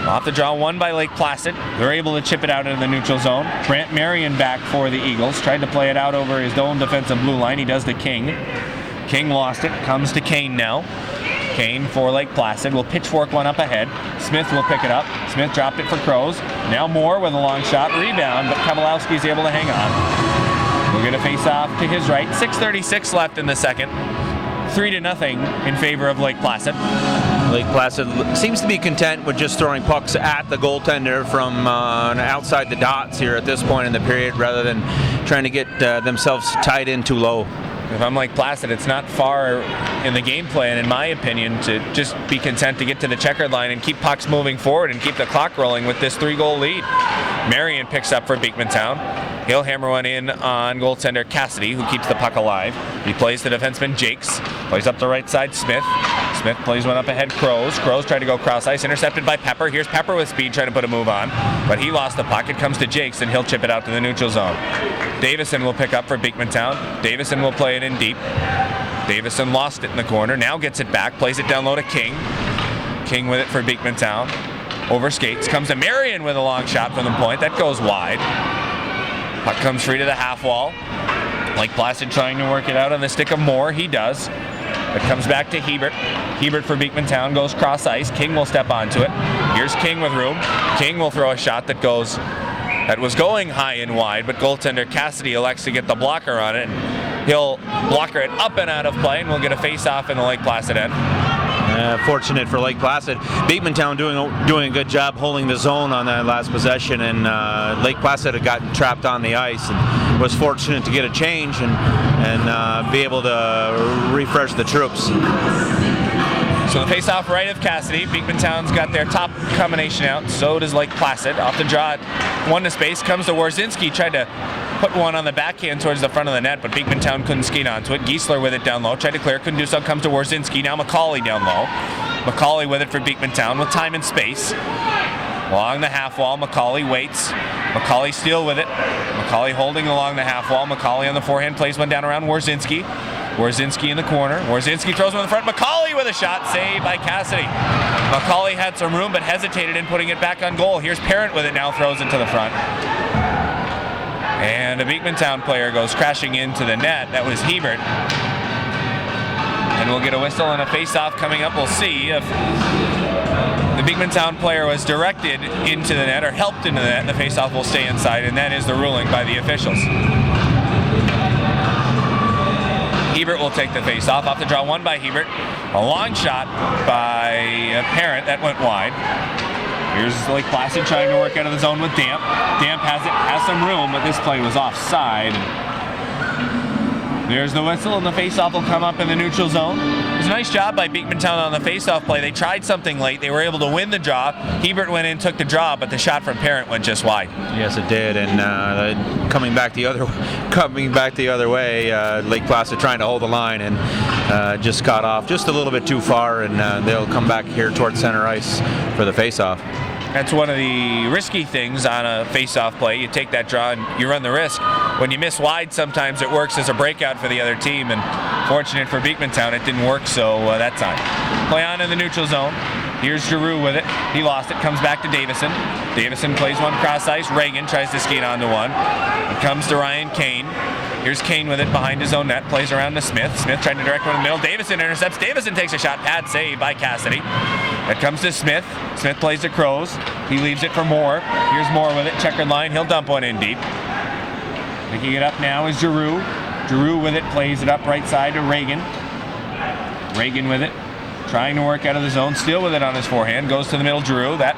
[SPEAKER 1] Off the draw, won by Lake Placid. They're able to chip it out into the neutral zone. Brant Marion back for the Eagles. Tried to play it out over his own defensive blue line. He does to King. King lost it, comes to Kane now. Kane for Lake Placid will pitchfork one up ahead. Smith will pick it up. Smith dropped it for Crows. Now Moore with a long shot, rebound, but Kowalski's able to hang on. We'll get a face-off to his right. 6:36 left in the second. 3-0 in favor of Lake Placid.
[SPEAKER 3] Lake Placid seems to be content with just throwing pucks at the goaltender from outside the dots here at this point in the period, rather than trying to get themselves tied in too low.
[SPEAKER 1] If I'm Lake Placid, it's not far in the game plan, in my opinion, to just be content to get to the checkered line and keep pucks moving forward and keep the clock rolling with this 3-goal lead. Marion picks up for Beekmantown. He'll hammer one in on goaltender Cassidy, who keeps the puck alive. He plays the defenseman Jakes. Plays up the right side, Smith. Smith plays one up ahead, Crows. Crows tried to go cross ice, intercepted by Pepper. Here's Pepper with speed, trying to put a move on, but he lost the puck. It comes to Jakes, and he'll chip it out to the neutral zone. Davison will pick up for Beekmantown. Davison will play it in deep. Davison lost it in the corner, now gets it back, plays it down low to King. King with it for Beekmantown. Over skates, comes to Marion with a long shot from the point. That goes wide. Puck comes free to the half wall. Lake Placid trying to work it out on the stick of Moore. He does. It comes back to Hebert. Hebert for Beekmantown goes cross ice. King will step onto it. Here's King with room. King will throw a shot that was going high and wide, but goaltender Cassidy elects to get the blocker on it. He'll blocker it up and out of play, and we'll get a face-off in the Lake Placid end.
[SPEAKER 3] Fortunate for Lake Placid. Beekmantown doing a good job holding the zone on that last possession, and Lake Placid had gotten trapped on the ice and was fortunate to get a change and be able to refresh the troops.
[SPEAKER 1] So the face-off right of Cassidy. Beekmantown's got their top combination out. So does Lake Placid. Off the draw, one to space. Comes to Warzinski. Tried to put one on the backhand towards the front of the net, but Beekmantown couldn't skate onto it. Giesler with it down low. Tried to clear. Couldn't do so. Comes to Warzinski. Now McCauley down low. McCauley with it for Beekmantown with time and space. Along the half wall, McCauley waits. McCauley still with it. McCauley holding along the half wall. McCauley on the forehand plays one down around Warzinski. Warzinski in the corner. Warzinski throws one in the front. McCauley with a shot, saved by Cassidy. McCauley had some room but hesitated in putting it back on goal. Here's Parent with it now, throws it to the front. And a Beekmantown player goes crashing into the net. That was Hebert. And we'll get a whistle and a face-off coming up. We'll see if the Beekmantown player was directed into the net or helped into the net, and the face-off will stay inside, and that is the ruling by the officials. Hebert will take the face-off. Off the draw, one by Hebert. A long shot by Parent. That went wide. Here's Lake Placid trying to work out of the zone with Damp. Damp has some room, but this play was offside. There's the whistle, and the face-off will come up in the neutral zone. It was a nice job by Beekmantown on the face-off play. They tried something late. They were able to win the draw. Hebert went in, took the draw, but the shot from Parent went just wide.
[SPEAKER 3] Yes, it did. And coming back the other way, Lake Placid trying to hold the line and just got off just a little bit too far, and they'll come back here towards center ice for the face-off.
[SPEAKER 1] That's one of the risky things on a face-off play. You take that draw and you run the risk. When you miss wide, sometimes it works as a breakout for the other team, and fortunate for Beekmantown, it didn't work so that time. Play on in the neutral zone. Here's Giroux with it. He lost it. Comes back to Davison. Davison plays one cross ice. Reagan tries to skate onto one. It comes to Ryan Kane. Here's Kane with it behind his own net. Plays around to Smith. Smith trying to direct one in the middle. Davison intercepts. Davison takes a shot. Pad save by Cassidy. It comes to Smith. Smith plays to Crows. He leaves it for Moore. Here's Moore with it. Checkered line. He'll dump one in deep. Picking it up now is Giroux. Giroux with it. Plays it up right side to Reagan. Reagan with it. Trying to work out of the zone. Still with it on his forehand. Goes to the middle. Giroux. That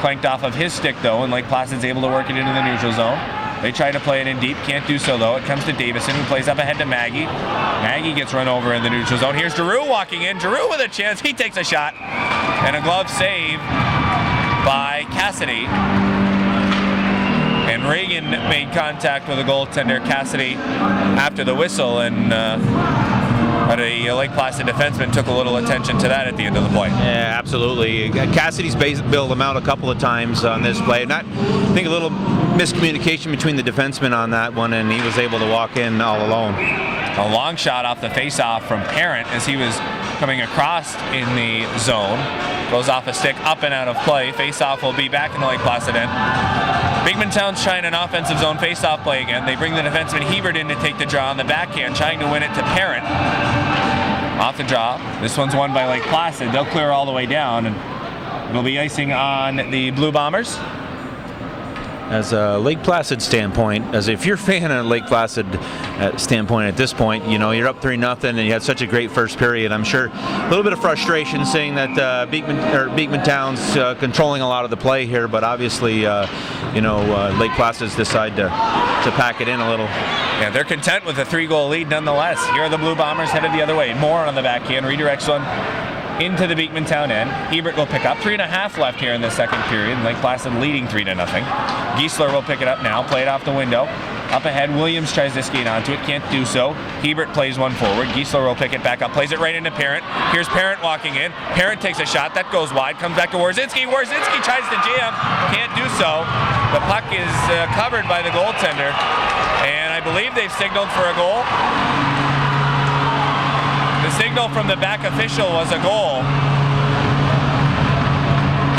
[SPEAKER 1] clanked off of his stick though, and Lake Placid's able to work it into the neutral zone. They try to play it in deep, can't do so though. It comes to Davison, who plays up ahead to Maggie. Maggie gets run over in the neutral zone. Here's Giroux walking in. Giroux with a chance. He takes a shot. And a glove save by Cassidy. And Reagan made contact with the goaltender, Cassidy, after the whistle, and but a Lake Placid defenseman took a little attention to that at the end of the play.
[SPEAKER 3] Yeah, absolutely. Cassidy's bailed him out a couple of times on this play. I think a little miscommunication between the defensemen on that one, and he was able to walk in all alone.
[SPEAKER 1] A long shot off the face-off from Parent as he was coming across in the zone. Goes off a stick, up and out of play. Face-off will be back in the Lake Placid end. Beekmantown's trying an offensive zone face-off play again. They bring the defenseman Hebert in to take the draw on the backhand, trying to win it to Parent. Off the draw. This one's won by Lake Placid. They'll clear all the way down, and it'll be icing on the Blue Bombers.
[SPEAKER 3] As a Lake Placid standpoint, as if you're a fan of Lake Placid standpoint at this point, you know, you're up 3-0 and you had such a great first period. I'm sure a little bit of frustration seeing that Beekmantown's controlling a lot of the play here, but obviously, Lake Placid's decide to pack it in a little.
[SPEAKER 1] Yeah, they're content with a 3-goal lead nonetheless. Here are the Blue Bombers headed the other way. Moore on the backhand, redirects one into the Beekmantown end. Hebert will pick up. 3.5 left here in the second period. Lake Placid leading 3-0. Giesler will pick it up now. Play it off the window. Up ahead, Williams tries to skate onto it. Can't do so. Hebert plays one forward. Giesler will pick it back up. Plays it right into Parent. Here's Parent walking in. Parent takes a shot. That goes wide. Comes back to Warzinski. Warzinski tries to jam. Can't do so. The puck is covered by the goaltender. And I believe they've signaled for a goal. The signal from the back official was a goal.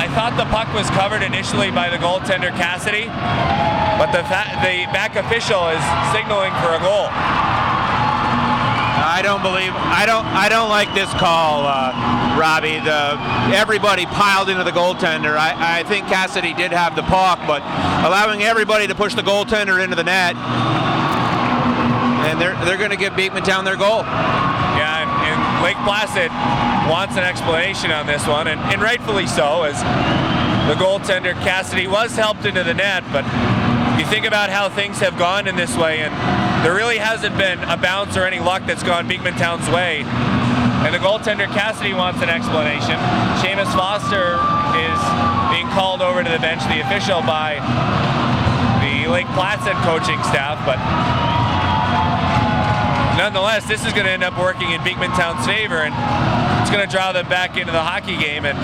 [SPEAKER 1] I thought the puck was covered initially by the goaltender Cassidy, but the back official is signaling for a goal.
[SPEAKER 3] I don't like this call, Robby. Everybody piled into the goaltender. I think Cassidy did have the puck, but allowing everybody to push the goaltender into the net, and they're going to give Beekmantown their goal.
[SPEAKER 1] Yeah, and Lake Placid wants an explanation on this one, and rightfully so, as the goaltender Cassidy was helped into the net, but you think about how things have gone in this way, and there really hasn't been a bounce or any luck that's gone Beekmantown's way And the goaltender Cassidy wants an explanation. Seamus Foster is being called over to the bench, the official by the Lake Placid coaching staff, but nonetheless, this is going to end up working in Beekmantown's favor, and it's going to draw them back into the hockey game. And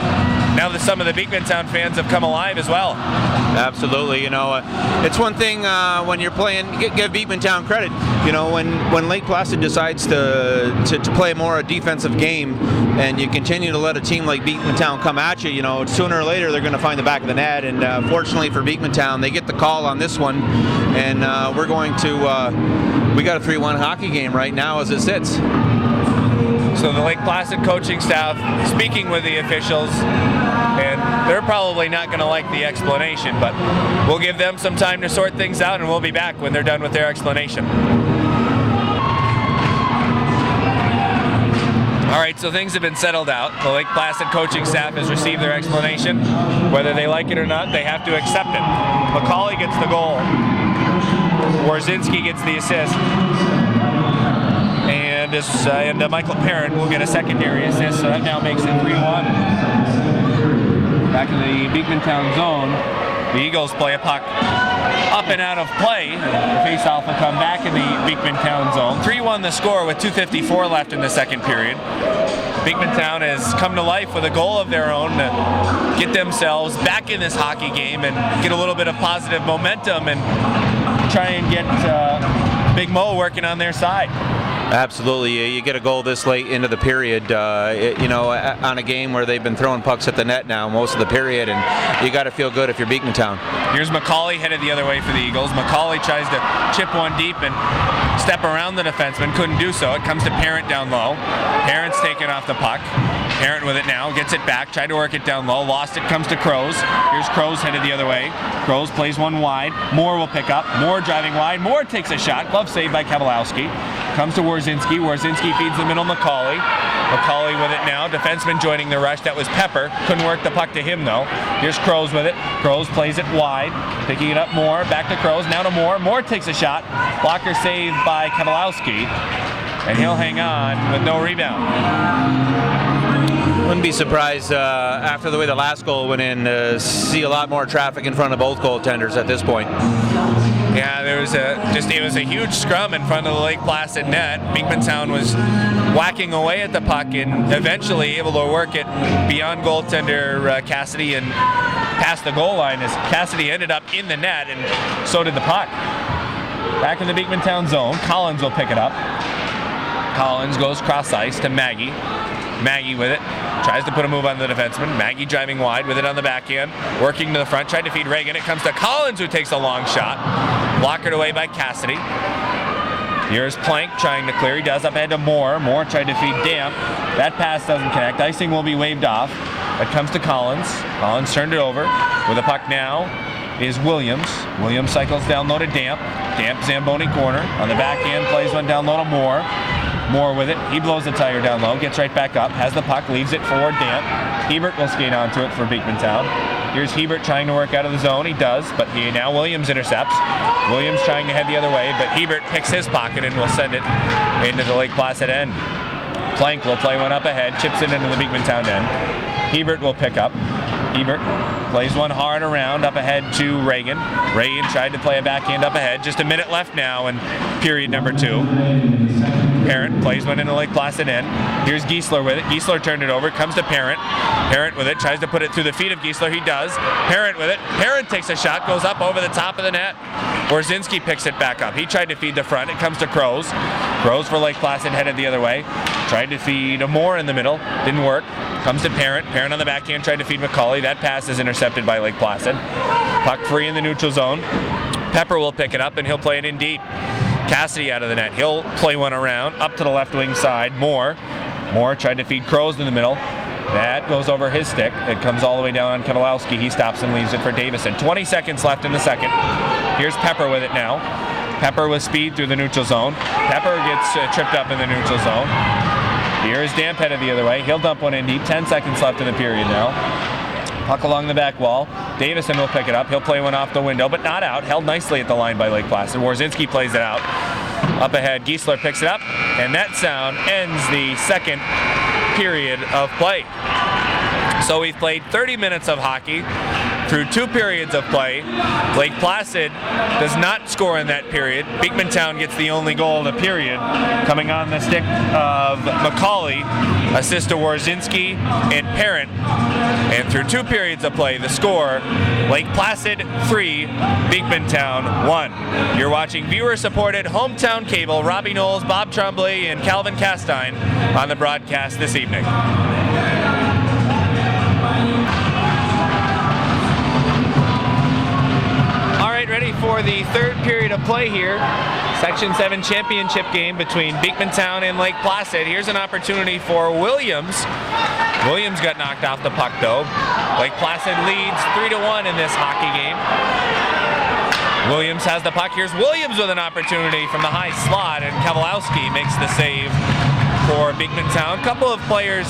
[SPEAKER 1] now that some of the Beekmantown fans have come alive as well.
[SPEAKER 3] Absolutely, it's one thing when you're playing. Give Beekmantown credit. When Lake Placid decides to play more a defensive game, and you continue to let a team like Beekmantown come at you, sooner or later they're going to find the back of the net. And fortunately for Beekmantown, they get the call on this one, and we're going to. We got a 3-1 hockey game right now as it sits.
[SPEAKER 1] So the Lake Placid coaching staff speaking with the officials, and they're probably not going to like the explanation, but we'll give them some time to sort things out, and we'll be back when they're done with their explanation. All right, so things have been settled out. The Lake Placid coaching staff has received their explanation. Whether they like it or not, they have to accept it. McCauley gets the goal. Warzinski gets the assist. And Michael Parent will get a secondary assist, so that now makes it 3-1. Back in the Beekmantown zone, the Eagles play a puck up and out of play. The face-off will come back in the Beekmantown zone. 3-1 the score with 2:54 left in the second period. Beekmantown has come to life with a goal of their own to get themselves back in this hockey game and get a little bit of positive momentum and try and get Big Mo working on their side.
[SPEAKER 3] Absolutely, you get a goal this late into the period, on a game where they've been throwing pucks at the net now most of the period, and you got to feel good if you're Beekmantown.
[SPEAKER 1] Here's McCauley headed the other way for the Eagles. McCauley tries to chip one deep and step around the defenseman, couldn't do so. It comes to Parent down low. Parent's taken off the puck. Parent with it now, gets it back, tried to work it down low, lost it, comes to Crows. Here's Crows headed the other way. Crows plays one wide. Moore will pick up. Moore driving wide. Moore takes a shot. Glove saved by Kavalowski. Comes to Warzinski. Warzinski feeds the middle McCauley. McCauley with it now. Defenseman joining the rush. That was Pepper. Couldn't work the puck to him though. Here's Crows with it. Crows plays it wide. Picking it up Moore. Back to Crows. Now to Moore. Moore takes a shot. Blocker saved by Kavalowski. And he'll hang on with no rebound.
[SPEAKER 3] Wouldn't be surprised after the way the last goal went in to see a lot more traffic in front of both goaltenders at this point.
[SPEAKER 1] Yeah, it was a huge scrum in front of the Lake Placid net. Beekmantown was whacking away at the puck and eventually able to work it beyond goaltender Cassidy and past the goal line as Cassidy ended up in the net, and so did the puck. Back in the Beekmantown zone, Collins will pick it up. Collins goes cross ice to Maggie. Maggie with it. Tries to put a move on the defenseman. Maggie driving wide with it on the backhand. Working to the front. Tried to feed Reagan. It comes to Collins, who takes a long shot. Blockered away by Cassidy. Here's Plank trying to clear. He does up ahead to Moore. Moore tried to feed Damp. That pass doesn't connect. Icing will be waved off. That comes to Collins. Collins turned it over. With a puck now is Williams. Williams cycles down low to Damp. Damp Zamboni corner. On the backhand plays one down low to Moore. Moore with it. He blows the tire down low, gets right back up, has the puck, leaves it forward Damp. Hebert will skate onto it for Beekmantown. Here's Hebert trying to work out of the zone. He does, but now Williams intercepts. Williams trying to head the other way, but Hebert picks his pocket and will send it into the Lake Placid end. Plank will play one up ahead, chips it into the Beekmantown end. Hebert will pick up. Hebert plays one hard around up ahead to Reagan. Reagan tried to play a backhand up ahead. Just a minute left now in period number 2. Parent plays one into Lake Placid end. Here's Giesler with it. Giesler turned it over. Comes to Parent. Parent with it. Tries to put it through the feet of Giesler. He does. Parent with it. Parent takes a shot. Goes up over the top of the net. Warzinski picks it back up. He tried to feed the front. It comes to Crows. Crows for Lake Placid headed the other way. Tried to feed Moore in the middle. Didn't work. Comes to Parent. Parent on the backhand tried to feed McCauley. That pass is intercepted by Lake Placid. Puck free in the neutral zone. Pepper will pick it up and he'll play it in deep. Cassidy out of the net. He'll play one around up to the left wing side. Moore tried to feed Crows in the middle. That goes over his stick. It comes all the way down on Kavalowski. He stops and leaves it for Davison. 20 seconds left in the second. Here's Pepper with it now. Pepper with speed through the neutral zone. Pepper gets tripped up in the neutral zone. Here's Damp headed the other way. He'll dump one in deep. 10 seconds left in the period now. Puck along the back wall. Davison will pick it up. He'll play one off the window, but not out. Held nicely at the line by Lake Placid. Warzinski plays it out. Up ahead, Giesler picks it up, and that sound ends the second period of play. So we've played 30 minutes of hockey through 2 periods of play. Lake Placid does not score in that period. Beekmantown gets the only goal of the period, coming on the stick of McCauley, assist to Warzinski and Parent. And through 2 periods of play, the score, Lake Placid 3, Beekmantown 1. You're watching viewer-supported hometown cable. Robby, Knowles, Bob Trombley, and Calvin Castine on the broadcast this evening. Ready for the 3rd period of play here. Section 7 championship game between Beekmantown and Lake Placid. Here's an opportunity for Williams. Williams got knocked off the puck though. Lake Placid leads 3-1 in this hockey game. Williams has the puck. Here's Williams with an opportunity from the high slot, and Kowalski makes the save for Beekmantown. A couple of players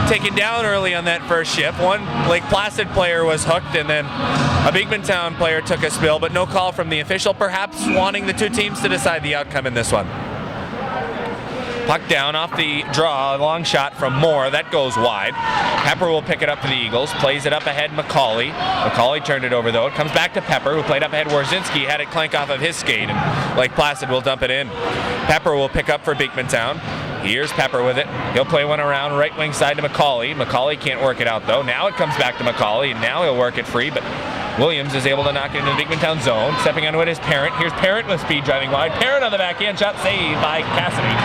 [SPEAKER 1] taken down early on that first shift. One Lake Placid player was hooked, and then a Beekmantown player took a spill, but no call from the official, perhaps wanting the 2 teams to decide the outcome in this one. Puck down off the draw, a long shot from Moore. That goes wide. Pepper will pick it up for the Eagles, plays it up ahead McCauley. McCauley turned it over though. It comes back to Pepper, who played up ahead Warzinski, had it clank off of his skate, and Lake Placid will dump it in. Pepper will pick up for Beekmantown. Here's Pepper with it. He'll play one around right wing side to McCauley. McCauley can't work it out though. Now it comes back to McCauley, and now he'll work it free, but Williams is able to knock it into the Beekmantown zone. Stepping onto it is Parent. Here's Parent with speed driving wide. Parent on the backhand shot, saved by Cassidy.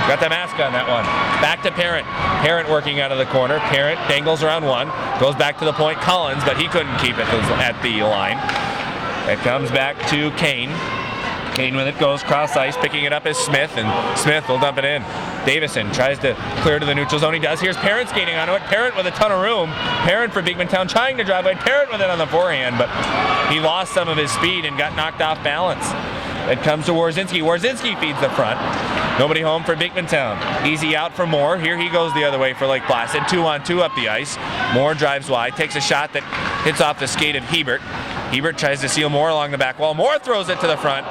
[SPEAKER 1] Got the mask on that one. Back to Parent. Parent working out of the corner. Parent dangles around one. Goes back to the point. Collins, but he couldn't keep it at the line. It comes back to Kane. Kane with it goes cross ice, picking it up is Smith, and Smith will dump it in. Davison tries to clear to the neutral zone. He does. Here's Parent skating onto it. Parent with a ton of room. Parent for Beekmantown trying to drive away. Parent with it on the forehand, but he lost some of his speed and got knocked off balance. It comes to Warzinski. Warzinski feeds the front. Nobody home for Beekmantown. Easy out for Moore. Here he goes the other way for Lake Placid. 2-on-2 up the ice. Moore drives wide, takes a shot that hits off the skate of Hebert. Hebert tries to seal Moore along the back wall. Moore throws it to the front.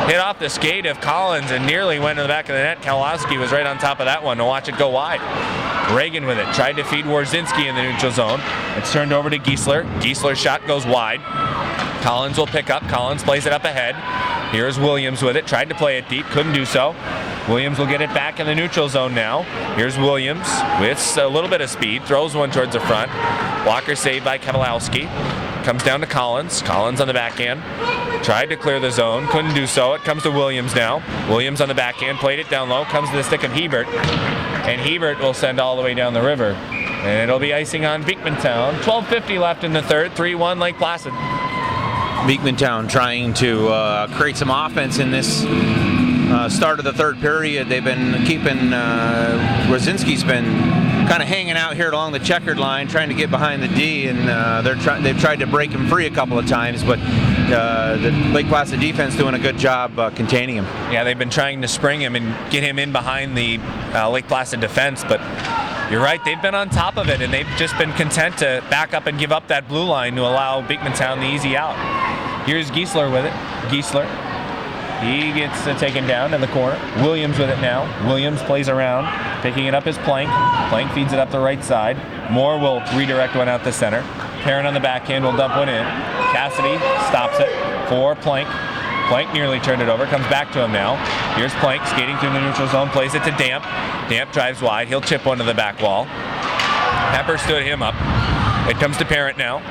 [SPEAKER 1] Hit off the skate of Collins and nearly went to the back of the net. Kowalski was right on top of that one to watch it go wide. Reagan with it. Tried to feed Warzinski in the neutral zone. It's turned over to Giesler. Giesler's shot goes wide. Collins will pick up. Collins plays it up ahead. Here's Williams with it. Tried to play it deep. Couldn't do so. Williams will get it back in the neutral zone now. Here's Williams with a little bit of speed. Throws one towards the front. Blocker saved by Kowalski. Comes down to Collins. Collins on the backhand. Tried to clear the zone. Couldn't do so. It comes to Williams now. Williams on the backhand. Played it down low. Comes to the stick of Hebert. And Hebert will send all the way down the river. And it'll be icing on Beekmantown. 12:50 left in the third. 3-1 Lake Placid.
[SPEAKER 3] Beekmantown trying to create some offense in this start of the 3rd period. They've been keeping Rosinski's been kind of hanging out here along the checkered line, trying to get behind the D, and they've tried to break him free a couple of times, but the Lake Placid defense doing a good job containing him.
[SPEAKER 1] Yeah, they've been trying to spring him and get him in behind the Lake Placid defense, but you're right, they've been on top of it, and they've just been content to back up and give up that blue line to allow Beekmantown the easy out. Here's Giesler with it. Giesler. He gets taken down in the corner. Williams with it now. Williams plays around, picking it up is Plank. Plank feeds it up the right side. Moore will redirect one out the center. Parent on the backhand will dump one in. Cassidy stops it for Plank. Plank nearly turned it over. Comes back to him now. Here's Plank skating through the neutral zone. Plays it to Damp. Damp drives wide. He'll chip one to the back wall. Pepper stood him up. It comes to Parent now.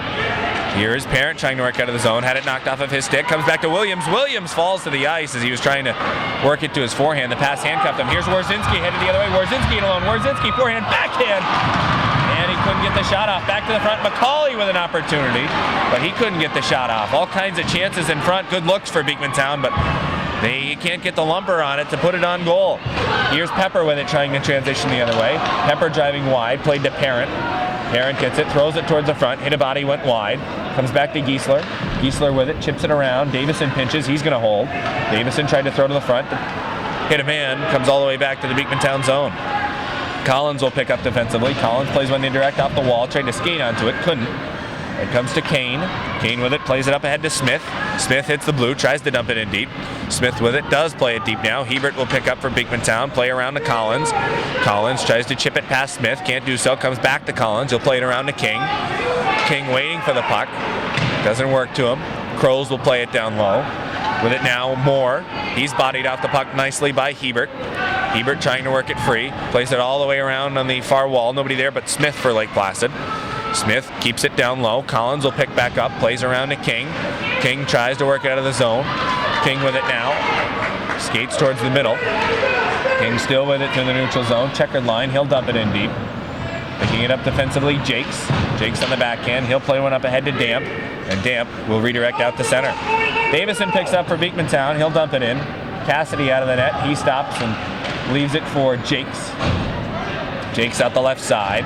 [SPEAKER 1] Here's Parent trying to work out of the zone. Had it knocked off of his stick. Comes back to Williams. Williams falls to the ice as he was trying to work it to his forehand. The pass handcuffed him. Here's Warzinski headed the other way. Warzinski alone. Warzinski forehand, backhand. And he couldn't get the shot off. Back to the front. McCauley with an opportunity, but he couldn't get the shot off. All kinds of chances in front. Good looks for Beekmantown, but they can't get the lumber on it to put it on goal. Here's Pepper with it, trying to transition the other way. Pepper driving wide. Played to Parent. Parent gets it, throws it towards the front, hit a body, went wide. Comes back to Giesler. Giesler with it, chips it around. Davison pinches, he's going to hold. Davison tried to throw to the front, hit a man, comes all the way back to the Beekmantown zone. Collins will pick up defensively. Collins plays one indirect off the wall, tried to skate onto it, couldn't. It comes to Kane. Kane with it, plays it up ahead to Smith. Smith hits the blue, tries to dump it in deep. Smith with it, does play it deep now. Hebert will pick up for Beekman Town, play around to Collins. Collins tries to chip it past Smith, can't do so, comes back to Collins. He'll play it around to King. King waiting for the puck. Doesn't work to him. Crows will play it down low. With it now, Moore. He's bodied off the puck nicely by Hebert. Hebert trying to work it free. Plays it all the way around on the far wall. Nobody there but Smith for Lake Placid. Smith keeps it down low. Collins will pick back up. Plays around to King. King tries to work it out of the zone. King with it now. Skates towards the middle. King still with it to the neutral zone. Checkered line. He'll dump it in deep. Picking it up defensively, Jakes. Jakes on the backhand. He'll play one up ahead to Damp. And Damp will redirect out to center. Davison picks up for Beekman Town. He'll dump it in. Cassidy out of the net. He stops and leaves it for Jakes. Jakes out the left side.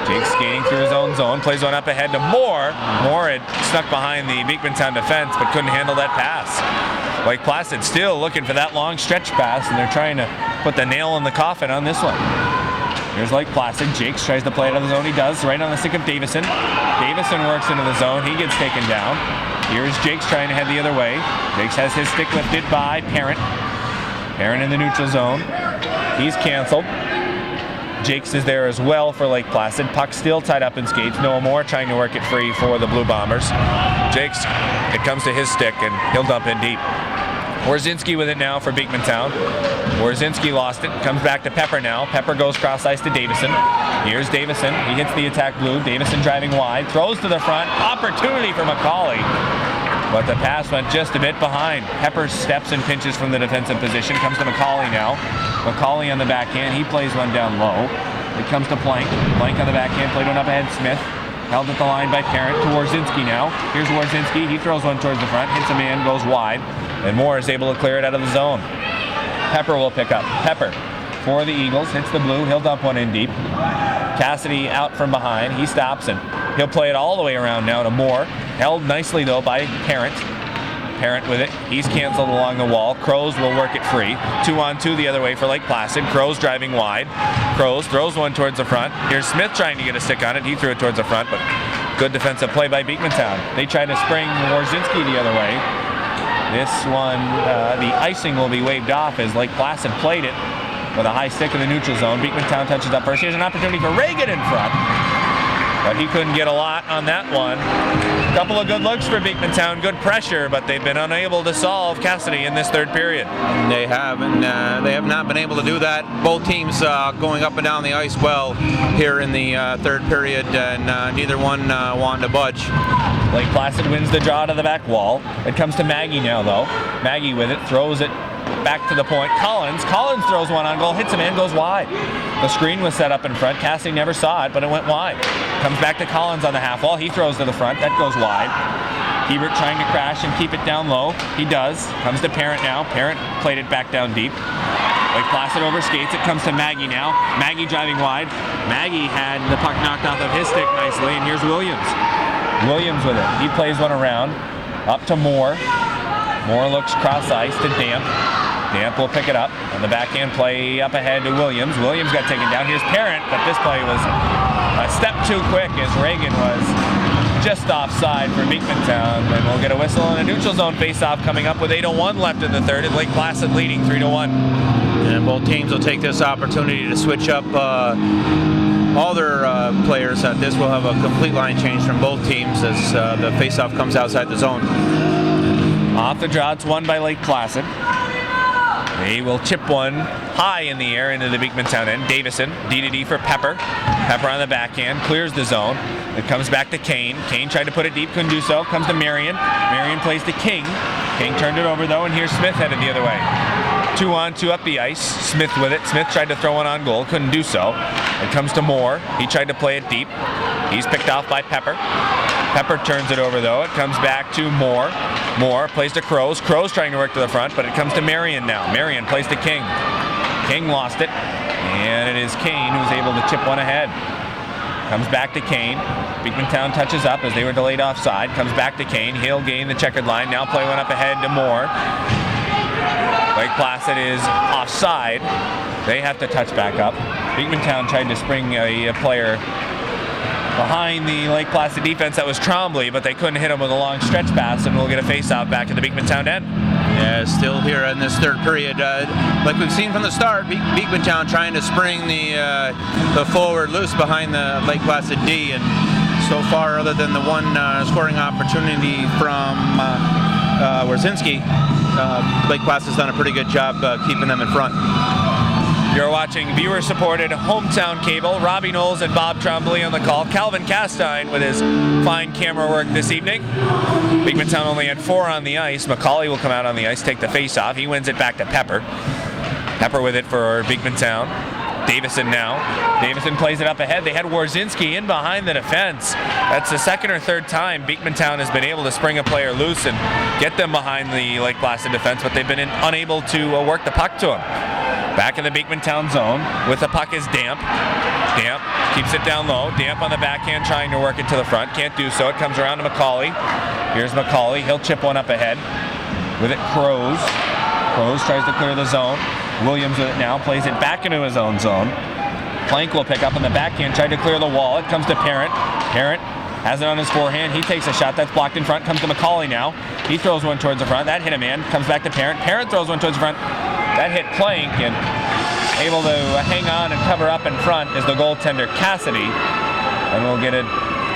[SPEAKER 1] Jakes skating through his own zone. Plays one up ahead to Moore. Moore had snuck behind the Beekman Town defense but couldn't handle that pass. Lake Placid still looking for that long stretch pass, and they're trying to put the nail in the coffin on this one. Here's Lake Placid. Jakes tries to play it out of the zone. He does. Right on the stick of Davison. Davison works into the zone. He gets taken down. Here's Jakes trying to head the other way. Jakes has his stick lifted by Parent. Parent in the neutral zone. He's canceled. Jakes is there as well for Lake Placid. Puck still tied up in skates. Noah Moore trying to work it free for the Blue Bombers. Jakes, it comes to his stick, and he'll dump in deep. Warzinski with it now for Beekman Town. Warzinski lost it. Comes back to Pepper now. Pepper goes cross ice to Davison. Here's Davison. He hits the attack blue. Davison driving wide. Throws to the front. Opportunity for McCauley. But the pass went just a bit behind. Pepper steps and pinches from the defensive position. Comes to McCauley now. McCauley on the backhand. He plays one down low. It comes to Plank. Plank on the backhand. Played one up ahead. Smith. Held at the line by Parent to Warzinski now. Here's Warzinski. He throws one towards the front. Hits a man. Goes wide. And Moore is able to clear it out of the zone. Pepper will pick up. Pepper for the Eagles. Hits the blue. He'll dump one in deep. Cassidy out from behind. He stops and he'll play it all the way around now to Moore. Held nicely though by Parent. Parent with it. He's canceled along the wall. Crows will work it free. 2-on-2 the other way for Lake Placid. Crows driving wide. Crows throws one towards the front. Here's Smith trying to get a stick on it. He threw it towards the front, but good defensive play by Beekman Town. They try to spring Warzinski the other way. This one, the icing will be waved off as Lake Placid played it with a high stick in the neutral zone. Beekman Town touches up first. Here's an opportunity for Reagan in front, but he couldn't get a lot on that one. A couple of good looks for Beekman Town, good pressure, but they've been unable to solve Cassidy in this third period.
[SPEAKER 3] They have, and they have not been able to do that. Both teams going up and down the ice well here in the third period, and neither one wanted to budge.
[SPEAKER 1] Lake Placid wins the draw to the back wall. It comes to Maggie now, though. Maggie with it, throws it back to the point. Collins throws one on goal, hits a man, goes wide. The screen was set up in front. Cassidy never saw it, but it went wide. Comes back to Collins on the half wall. He throws to the front. That goes wide. Hebert trying to crash and keep it down low. He does. Comes to Parent now. Parent played it back down deep. Lake Placid overskates. It comes to Maggie now. Maggie driving wide. Maggie had the puck knocked off of his stick nicely, and here's Williams. Williams with it. He plays one around. Up to Moore. Moore looks cross ice to Damp. Damp will pick it up. On the backhand play up ahead to Williams. Williams got taken down. Here's Parent, but this play was a step too quick as Reagan was just offside for Beekman Town. And we'll get a whistle and a neutral zone face-off coming up with 8:01 left in the third, and Lake Placid leading 3-1.
[SPEAKER 3] And both teams will take this opportunity to switch up all their players. This will have a complete line change from both teams as the face-off comes outside the zone.
[SPEAKER 1] Off the draw, it's won by Lake Placid. They will chip one high in the air into the Beekman Town end. Davison, D-to-D for Pepper. Pepper on the backhand, clears the zone. It comes back to Kane. Kane tried to put it deep, couldn't do so. Comes to Marion. Marion plays to King. King turned it over though, and here's Smith headed the other way. 2-on-2 up the ice. Smith with it. Smith tried to throw one on goal, couldn't do so. It comes to Moore. He tried to play it deep. He's picked off by Pepper. Pepper turns it over though. It comes back to Moore. Moore plays to Crows. Crows trying to work to the front, but it comes to Marion now. Marion plays to King. King lost it, and it is Kane who's able to chip one ahead. Comes back to Kane. Beekman Town touches up as they were delayed offside. Comes back to Kane. He'll gain the checkered line. Now play one up ahead to Moore. Lake Placid is offside. They have to touch back up. Beekman Town tried to spring a player behind the Lake Placid defense. That was Trombley, but they couldn't hit him with a long stretch pass, and we'll get a face-off back at the Beekmantown end.
[SPEAKER 3] Yeah, still here in this third period. Like we've seen from the start, Beekmantown trying to spring the forward loose behind the Lake Placid D, and so far, other than the one scoring opportunity from Warzinski, Lake Placid's done a pretty good job keeping them in front.
[SPEAKER 1] You're watching viewer-supported Hometown Cable. Robby Knowles and Bob Trombley on the call. Calvin Castine with his fine camera work this evening. Beekmantown only had 4 on the ice. McCauley will come out on the ice, take the face-off. He wins it back to Pepper. Pepper with it for Beekmantown. Davison now. Davison plays it up ahead. They had Warzinski in behind the defense. That's the second or third time Beekmantown has been able to spring a player loose and get them behind the Lake Placid defense, but they've been unable to work the puck to him. Back in the Beekmantown zone with the puck is Damp. Damp keeps it down low. Damp on the backhand trying to work it to the front. Can't do so. It comes around to McCauley. Here's McCauley. He'll chip one up ahead. With it, Crows. Crows tries to clear the zone. Williams with it now. Plays it back into his own zone. Plank will pick up on the backhand. Tried to clear the wall. It comes to Parent. Parent has it on his forehand. He takes a shot. That's blocked in front. Comes to McCauley now. He throws one towards the front. That hit a man. Comes back to Parent. Parent throws one towards the front. That hit Plank, and able to hang on and cover up in front is the goaltender Cassidy. And we'll get a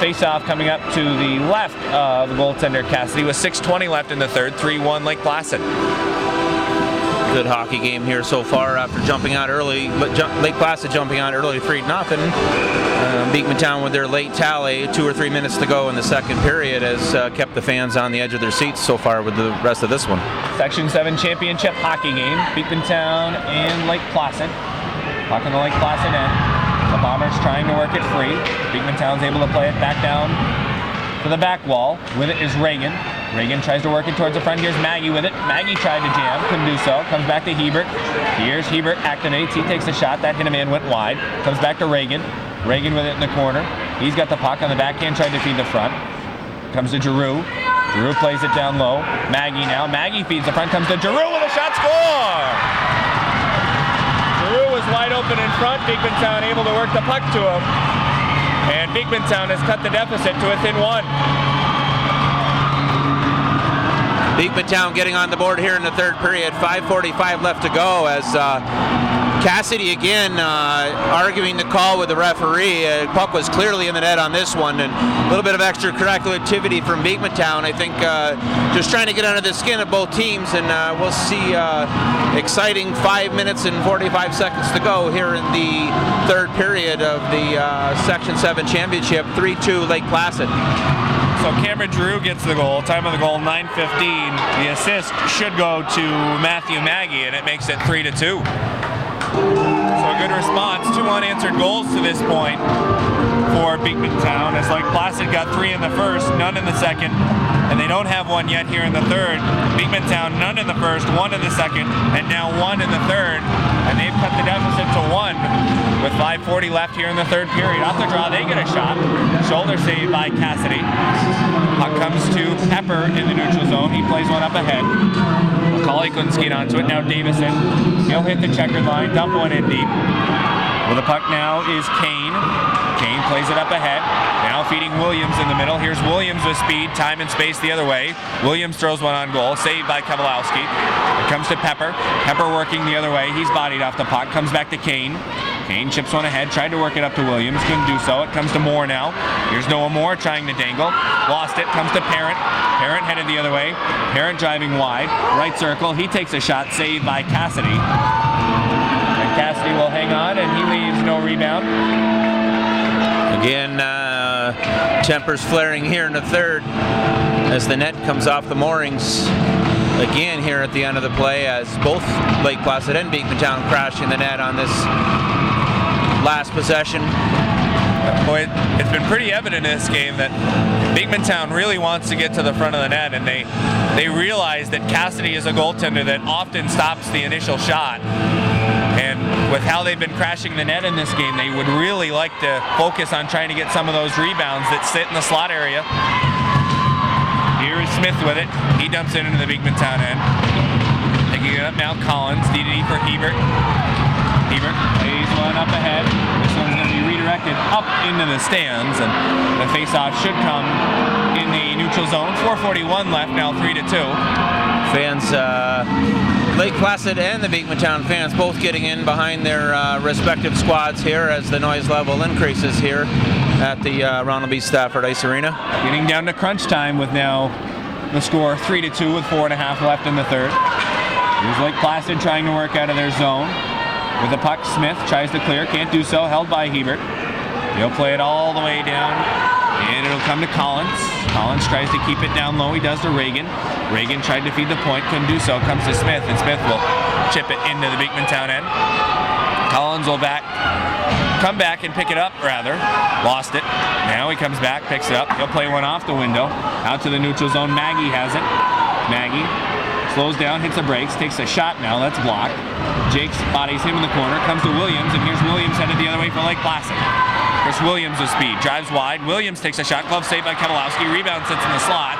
[SPEAKER 1] face-off coming up to the left of the goaltender Cassidy with 6:20 left in the third. 3-1 Lake Placid.
[SPEAKER 3] Good hockey game here so far after jumping out early. Lake Placid jumping out early 3-0. Beekmantown with their late tally, 2 or 3 minutes to go in the second period, has kept the fans on the edge of their seats so far with the rest of this one.
[SPEAKER 1] Section 7 championship hockey game. Beekmantown and Lake Placid. Puck on the Lake Placid end. The Bombers trying to work it free. Beekmantown's able to play it back down to the back wall. With it is Reagan. Reagan tries to work it towards the front. Here's Maggie with it. Maggie tried to jam, couldn't do so. Comes back to Hebert. Here's Hebert, activates. He takes a shot. That hit a man, went wide. Comes back to Reagan. Reagan with it in the corner. He's got the puck on the backhand, tried to feed the front. Comes to Giroux. Giroux plays it down low. Maggie now. Maggie feeds the front. Comes to Giroux with a shot. Score! Giroux was wide open in front. Beekmantown able to work the puck to him. And Beekmantown has cut the deficit to within 1.
[SPEAKER 3] Beekmantown getting on the board here in the third period. 5:45 left to go as Cassidy again arguing the call with the referee. Puck was clearly in the net on this one, and a little bit of extracurricular activity from Beekmantown. I think just trying to get under the skin of both teams, and we'll see exciting 5 minutes and 45 seconds to go here in the third period of the Section 7 Championship. 3-2 Lake Placid.
[SPEAKER 1] So Cameron Giroux gets the goal. Time of the goal, 9:15. The assist should go to Matthew Maggie, and it makes it 3-2. So a good response. 2 unanswered goals to this point for Beekmantown. As Lake Placid got 3 in the first, none in the second, and they don't have one yet here in the third. Beekmantown, none in the first, 1 in the second, and now 1 in the third, and they've cut the deficit to 1 with 5:40 left here in the third period. Off the draw, they get a shot. Shoulder save by Cassidy. Puck comes to Pepper in the neutral zone. He plays one up ahead. McCauley couldn't skate onto it. Now Davison. He'll hit the checkered line, dump one in deep. With the puck now is Kane. Kane plays it up ahead. Now feeding Williams in the middle. Here's Williams with speed, time and space the other way. Williams throws one on goal, saved by Kowalski. It comes to Pepper. Pepper working the other way. He's bodied off the puck. Comes back to Kane. Kane chips one ahead, tried to work it up to Williams, couldn't do so. It comes to Moore now. Here's Noah Moore trying to dangle. Lost it, comes to Parent. Parent headed the other way. Parent driving wide. Right circle, he takes a shot, saved by Cassidy. And Cassidy will hang on, and he leaves no rebound.
[SPEAKER 3] Again, tempers flaring here in the third as the net comes off the moorings. Again here at the end of the play as both Lake Placid and Beekmantown crash in the net on this last possession.
[SPEAKER 1] Boy, it's been pretty evident in this game that Beekmantown really wants to get to the front of the net, and they realize that Cassidy is a goaltender that often stops the initial shot. And with how they've been crashing the net in this game, they would really like to focus on trying to get some of those rebounds that sit in the slot area. Here is Smith with it. He dumps it into the Beekmantown end. Taking it up now, Collins. DD for Hebert. Hebert plays one up ahead. This one's going to be redirected up into the stands, and the face-off should come in the neutral zone. 4:41 left now, 3-2.
[SPEAKER 3] Fans, Lake Placid and the Beekmantown fans both getting in behind their respective squads here as the noise level increases here at the Ronald B. Stafford Ice Arena.
[SPEAKER 1] Getting down to crunch time with now the score 3-2 with 4.5 left in the third. Here's Lake Placid trying to work out of their zone. With the puck, Smith tries to clear, can't do so, held by Hebert. He'll play it all the way down, and it'll come to Collins. Collins tries to keep it down low, he does to Reagan. Reagan tried to feed the point, couldn't do so, comes to Smith, and Smith will chip it into the Beekmantown end. Collins will come back and pick it up, rather. Lost it. Now he comes back, picks it up. He'll play one off the window. Out to the neutral zone, Maggie has it. Maggie slows down, hits the brakes, takes a shot now, that's blocked. Jakes bodies him in the corner, comes to Williams, and here's Williams headed the other way for Lake Placid. Chris Williams with speed, drives wide. Williams takes a shot, glove saved by Kavalowski, rebound sits in the slot.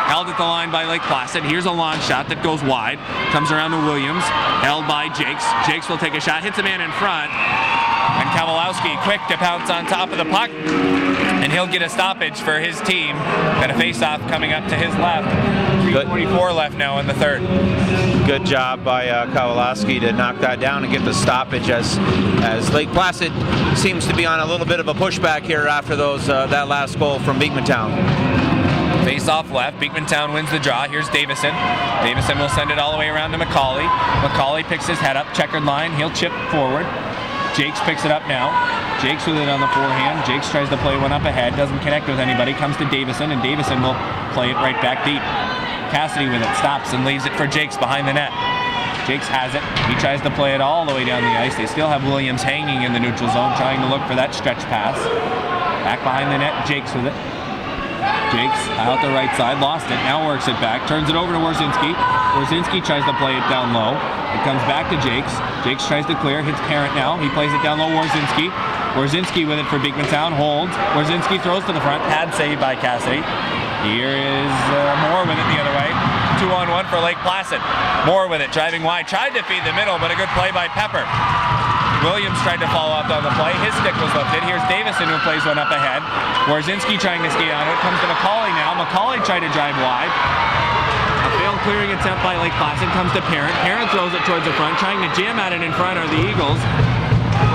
[SPEAKER 1] Held at the line by Lake Placid. Here's a long shot that goes wide, comes around to Williams, held by Jakes. Jakes will take a shot, hits a man in front, and Kavalowski quick to pounce on top of the puck, and he'll get a stoppage for his team. And a face-off coming up to his left. 3:44 left now in the third.
[SPEAKER 3] Good job by Kavalowski to knock that down and get the stoppage as Lake Placid seems to be on a little bit of a pushback here after that last goal from Beekmantown.
[SPEAKER 1] Face off left, Beekmantown wins the draw. Here's Davison. Davison will send it all the way around to McCauley. McCauley picks his head up, checkered line, he'll chip forward. Jakes picks it up now. Jakes with it on the forehand. Jakes tries to play one up ahead, doesn't connect with anybody, comes to Davison, and Davison will play it right back deep. Cassidy with it, stops and leaves it for Jakes behind the net. Jakes has it. He tries to play it all the way down the ice. They still have Williams hanging in the neutral zone, trying to look for that stretch pass. Back behind the net, Jakes with it. Jakes out the right side, lost it, now works it back, turns it over to Warzinski. Warzinski tries to play it down low. It comes back to Jakes. Jakes tries to clear, hits Parent now. He plays it down low, Warzinski. Warzinski with it for Beekmantown, holds. Warzinski throws to the front, pad saved by Cassidy. Here is Moore with it the other way. 2-on-1 for Lake Placid. Moore with it, driving wide, tried to feed the middle, but a good play by Pepper. Williams tried to follow up on the play. His stick was lifted. Here's Davison who plays one up ahead. Warzinski trying to skate on it. Comes to McCauley now. McCauley tried to drive wide. A failed clearing attempt by Lake Placid. Comes to Parent. Parent throws it towards the front. Trying to jam at it in front are the Eagles.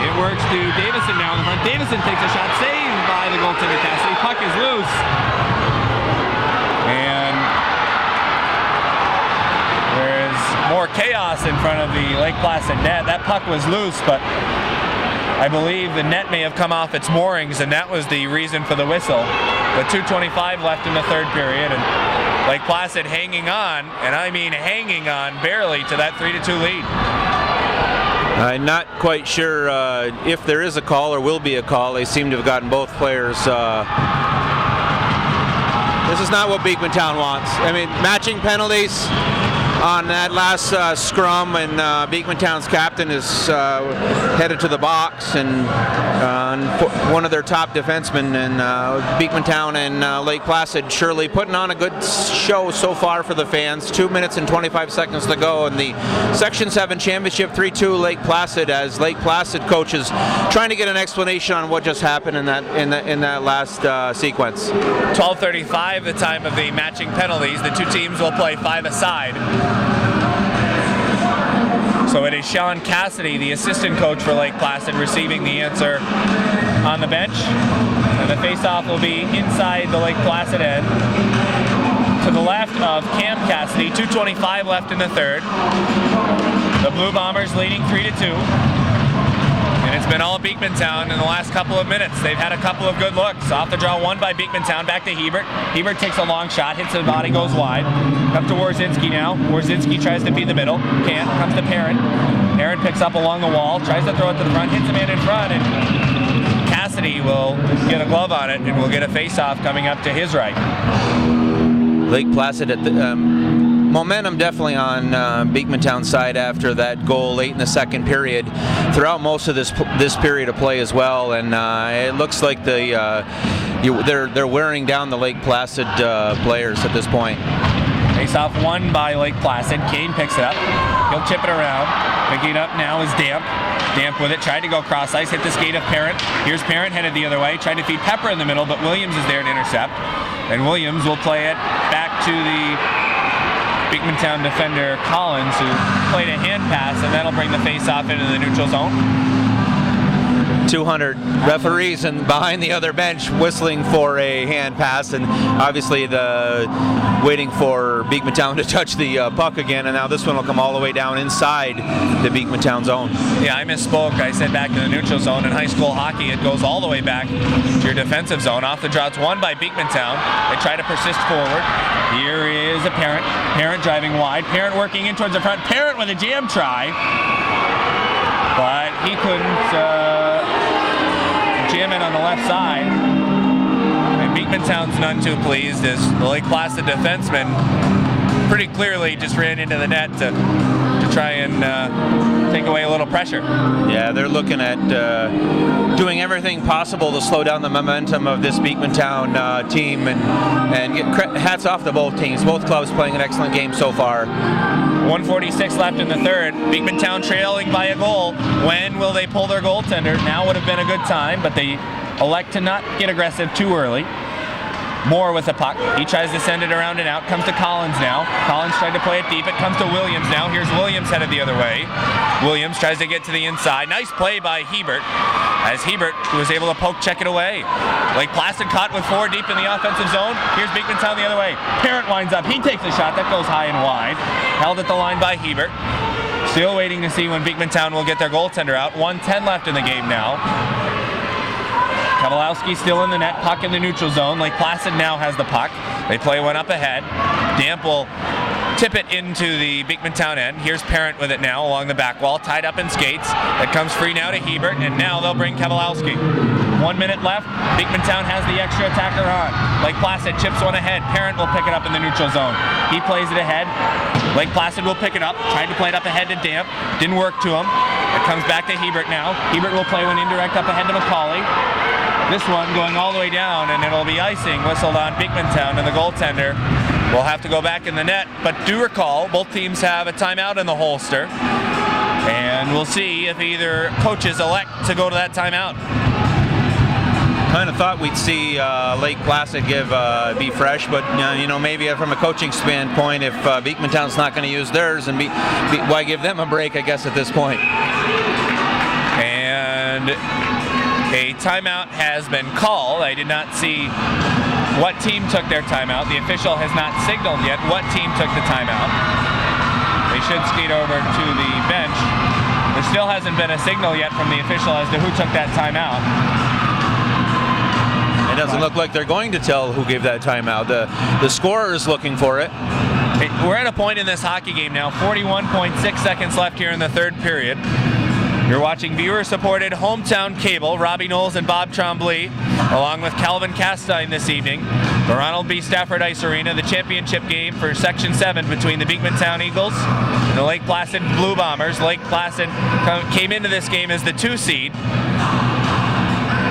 [SPEAKER 1] It works to Davison now in the front. Davison takes a shot. Saved by the goaltender Cassidy. Puck is loose. And there's more chaos in front of the Lake Placid net. That puck was loose, but I believe the net may have come off its moorings, and that was the reason for the whistle. With 2:25 left in the third period, and Lake Placid hanging on, and I mean hanging on barely to that 3-2 lead.
[SPEAKER 3] I'm not quite sure if there is a call or will be a call. They seem to have gotten both players. This is not what Beekmantown wants. I mean, matching penalties on that last scrum, and Beekmantown's captain is headed to the box, and one of their top defensemen, and Beekmantown and Lake Placid surely putting on a good show so far for the fans. 2 minutes and 25 seconds to go in the Section 7 Championship, 3-2 Lake Placid, as Lake Placid coaches trying to get an explanation on what just happened in that last sequence.
[SPEAKER 1] 12:35 the time of the matching penalties. The two teams will play 5 aside. So it is Sean Cassidy, the assistant coach for Lake Placid, receiving the answer on the bench. And the face-off will be inside the Lake Placid end, to the left of Cam Cassidy. 2:25 left in the third. The Blue Bombers leading 3-2. And it's been all Beekmantown in the last couple of minutes. They've had a couple of good looks. Off the draw, one by Beekmantown, back to Hebert. Hebert takes a long shot, hits the body, goes wide. Comes to Warzinski now. Warzinski tries to feed the middle. Can't. Comes to Parent. Parent picks up along the wall, tries to throw it to the front, hits a man in front, and Cassidy will get a glove on it and will get a face-off coming up to his right.
[SPEAKER 3] Lake Placid at the momentum definitely on Beekmantown's side after that goal late in the second period, throughout most of this period of play as well, and it looks like they're wearing down the Lake Placid players at this point.
[SPEAKER 1] Face-off won by Lake Placid. Kane picks it up. He'll chip it around. Picking it up now is Damp. Damp with it, tried to go cross ice, hit the skate of Parent. Here's Parent headed the other way, tried to feed Pepper in the middle, but Williams is there to intercept. And Williams will play it back to the Beekmantown defender Collins, who played a hand pass, and that'll bring the face-off into the neutral zone.
[SPEAKER 3] 200 referees and behind the other bench whistling for a hand pass, and obviously waiting for Beekmantown to touch the puck again, and now this one will come all the way down inside the Beekmantown zone.
[SPEAKER 1] Yeah, I misspoke. I said back in the neutral zone. In high school hockey, it goes all the way back to your defensive zone. Off the draw, it's won by Beekmantown. They try to persist forward. Here is a Parent. Parent driving wide. Parent working in towards the front. Parent with a jam try. But he couldn't jam it on the left side. And Beekmantown's none too pleased as the Lake Placid defenseman pretty clearly just ran into the net to try and take away a little pressure.
[SPEAKER 3] Yeah, they're looking at doing everything possible to slow down the momentum of this Beekmantown team, and get hats off to both teams. Both clubs playing an excellent game so far.
[SPEAKER 1] 1:46 left in the third. Beekmantown trailing by a goal. When will they pull their goaltender? Now would have been a good time, but they elect to not get aggressive too early. Moore with the puck. He tries to send it around and out. Comes to Collins now. Collins tried to play it deep. It comes to Williams now. Here's Williams headed the other way. Williams tries to get to the inside. Nice play by Hebert, as Hebert was able to poke check it away. Lake Placid caught with 4 deep in the offensive zone. Here's Beekmantown the other way. Parent winds up. He takes a shot. That goes high and wide. Held at the line by Hebert. Still waiting to see when Beekmantown will get their goaltender out. 1:10 left in the game now. Kavalowski still in the net, puck in the neutral zone. Lake Placid now has the puck. They play one up ahead. Damp will tip it into the Beekmantown end. Here's Parent with it now along the back wall, tied up in skates. It comes free now to Hebert, and now they'll bring Kavalowski. 1 minute left. Beekmantown has the extra attacker on. Lake Placid chips one ahead. Parent will pick it up in the neutral zone. He plays it ahead. Lake Placid will pick it up. Tried to play it up ahead to Damp. Didn't work to him. It comes back to Hebert now. Hebert will play one indirect up ahead to McCauley. This one going all the way down, and it'll be icing whistled on Beekmantown, and the goaltender will have to go back in the net. But do recall, both teams have a timeout in the holster, and we'll see if either coaches elect to go to that timeout.
[SPEAKER 3] Kind of thought we'd see Lake Placid give Be Fresh, but maybe from a coaching standpoint, if Beekmantown's not going to use theirs, and why give them a break, I guess, at this point.
[SPEAKER 1] And a timeout has been called. I did not see what team took their timeout. The official has not signaled yet what team took the timeout. They should skate over to the bench. There still hasn't been a signal yet from the official as to who took that timeout.
[SPEAKER 3] It doesn't look like they're going to tell who gave that timeout. The scorer is looking for it.
[SPEAKER 1] We're at a point in this hockey game now, 41.6 seconds left here in the third period. You're watching viewer-supported hometown cable. Robby, Knowles, and Bob Trombley, along with Calvin Castine this evening. The Ronald B. Stafford Ice Arena, the championship game for Section 7 between the Beekmantown Eagles and the Lake Placid Blue Bombers. Lake Placid came into this game as the 2 seed.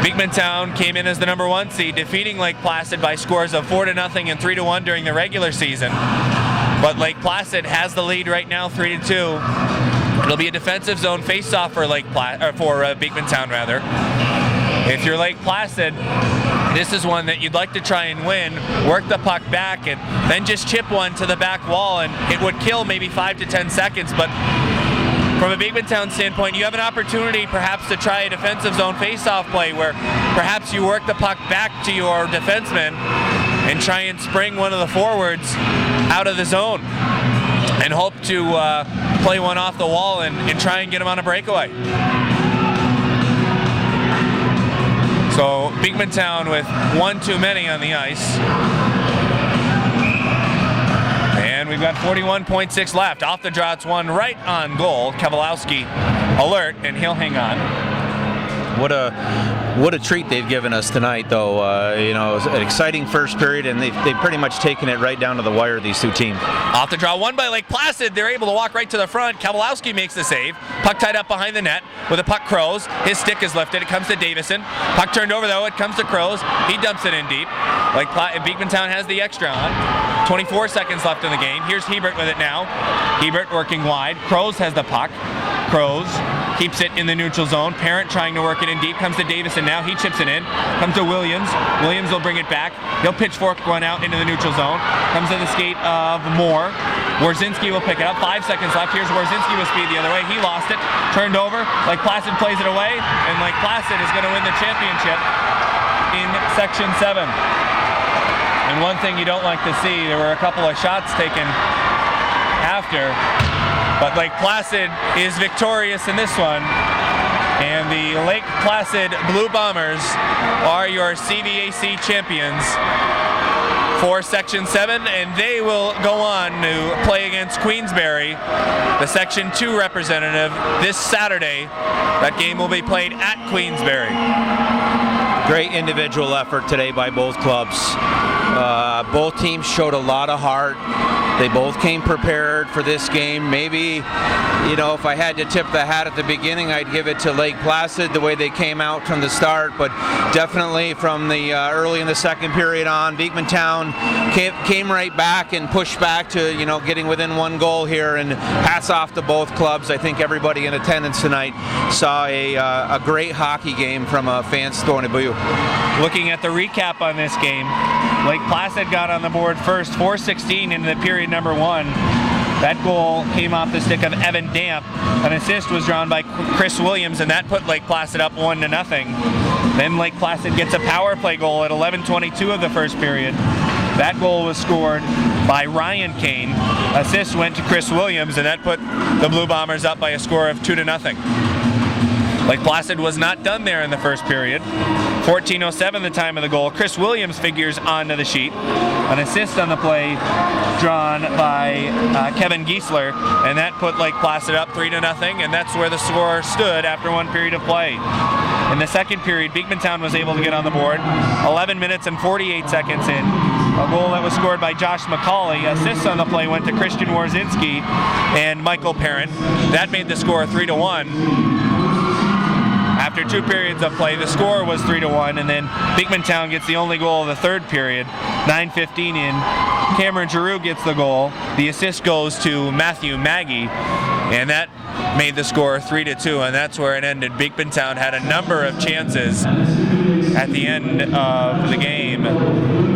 [SPEAKER 1] Beekmantown came in as the number 1 seed, defeating Lake Placid by scores of 4-0 and 3-1 during the regular season. But Lake Placid has the lead right now, 3-2. It'll be a defensive zone face-off for Beekmantown rather. If you're Lake Placid, this is one that you'd like to try and win. Work the puck back and then just chip one to the back wall, and it would kill maybe 5 to 10 seconds. But from a Beekmantown standpoint, you have an opportunity perhaps to try a defensive zone face-off play where perhaps you work the puck back to your defenseman and try and spring one of the forwards out of the zone and hope to play one off the wall and try and get him on a breakaway. So Beekmantown with 1 too many on the ice. And we've got 41.6 left. Off the draw, it's one right on goal. Kavalowski alert, and he'll hang on.
[SPEAKER 3] What a treat they've given us tonight, though. It was an exciting first period, and they've pretty much taken it right down to the wire, these two teams.
[SPEAKER 1] Off the draw, won by Lake Placid. They're able to walk right to the front. Kavalowski makes the save. Puck tied up behind the net with a puck Crows. His stick is lifted. It comes to Davison. Puck turned over, though. It comes to Crows. He dumps it in deep. Beekmantown has the extra on. 24 seconds left in the game. Here's Hebert with it now. Hebert working wide. Crows has the puck. Crows keeps it in the neutral zone. Parent trying to work it in deep. Comes to Davison now. He chips it in. Comes to Williams. Williams will bring it back. He'll pitchfork one out into the neutral zone. Comes to the skate of Moore. Warzinski will pick it up. 5 seconds left. Here's Warzinski with speed the other way. He lost it. Turned over. Lake Placid plays it away. And Lake Placid is going to win the championship in Section 7. And one thing you don't like to see, there were a couple of shots taken after, but Lake Placid is victorious in this one. And the Lake Placid Blue Bombers are your CVAC champions for Section 7, and they will go on to play against Queensbury, the Section 2 representative, this Saturday. That game will be played at Queensbury.
[SPEAKER 3] Great individual effort today by both clubs. Both teams showed a lot of heart. They both came prepared for this game. Maybe, if I had to tip the hat at the beginning, I'd give it to Lake Placid, the way they came out from the start. But definitely from the early in the second period on, Beekmantown came right back and pushed back to, getting within one goal here. And hats off to both clubs. I think everybody in attendance tonight saw a great hockey game from a fan's point of view.
[SPEAKER 1] Looking at the recap on this game, Lake Placid got on the board first, 4:16 into the period number 1. That goal came off the stick of Evan Damp. An assist was drawn by Chris Williams, and that put Lake Placid up 1-0. Then Lake Placid gets a power play goal at 11:22 of the first period. That goal was scored by Ryan Kane. Assist went to Chris Williams, and that put the Blue Bombers up by a score of 2-0. Lake Placid was not done there in the first period. 14:07 the time of the goal. Chris Williams figures onto the sheet. An assist on the play drawn by Kevin Giesler, and that put Lake Placid up 3-0, and that's where the score stood after one period of play. In the second period, Beekmantown was able to get on the board 11 minutes and 48 seconds in. A goal that was scored by Josh McCauley. Assists on the play went to Christian Warzinski and Michael Parent. That made the score 3-1. After 2 periods of play, the score was 3-1, and then Beekmantown gets the only goal of the third period. 9:15 in. Cameron Giroux gets the goal. The assist goes to Matthew Maggie, and that made the score 3-2, and that's where it ended. Beekmantown had a number of chances at the end of the game,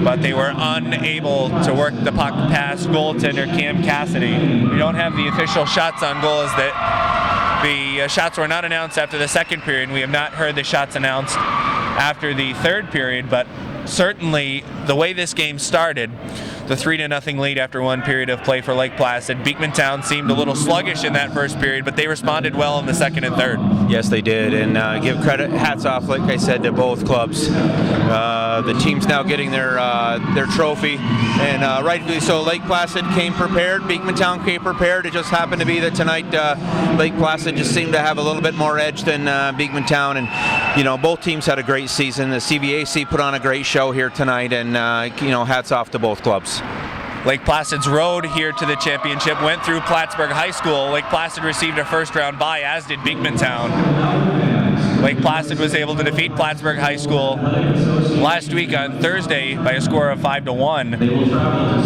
[SPEAKER 1] but they were unable to work the puck past goaltender Cam Cassidy. We don't have the official shots on goal, as the shots were not announced after the second period, and we have not heard the shots announced after the third period, but certainly the way this game started, the 3-0 lead after one period of play for Lake Placid. Beekmantown seemed a little sluggish in that first period, but they responded well in the second and third.
[SPEAKER 3] Yes, they did, and give credit, hats off, like I said, to both clubs. The team's now getting their trophy, and rightfully so. Lake Placid came prepared, Beekmantown came prepared. It just happened to be that tonight Lake Placid just seemed to have a little bit more edge than Beekmantown, and both teams had a great season. The CVAC put on a great show here tonight, and hats off to both clubs.
[SPEAKER 1] Lake Placid's road here to the championship went through Plattsburgh High School. Lake Placid received a first-round bye, as did Beekmantown. Lake Placid was able to defeat Plattsburgh High School last week on Thursday by a score of 5-1.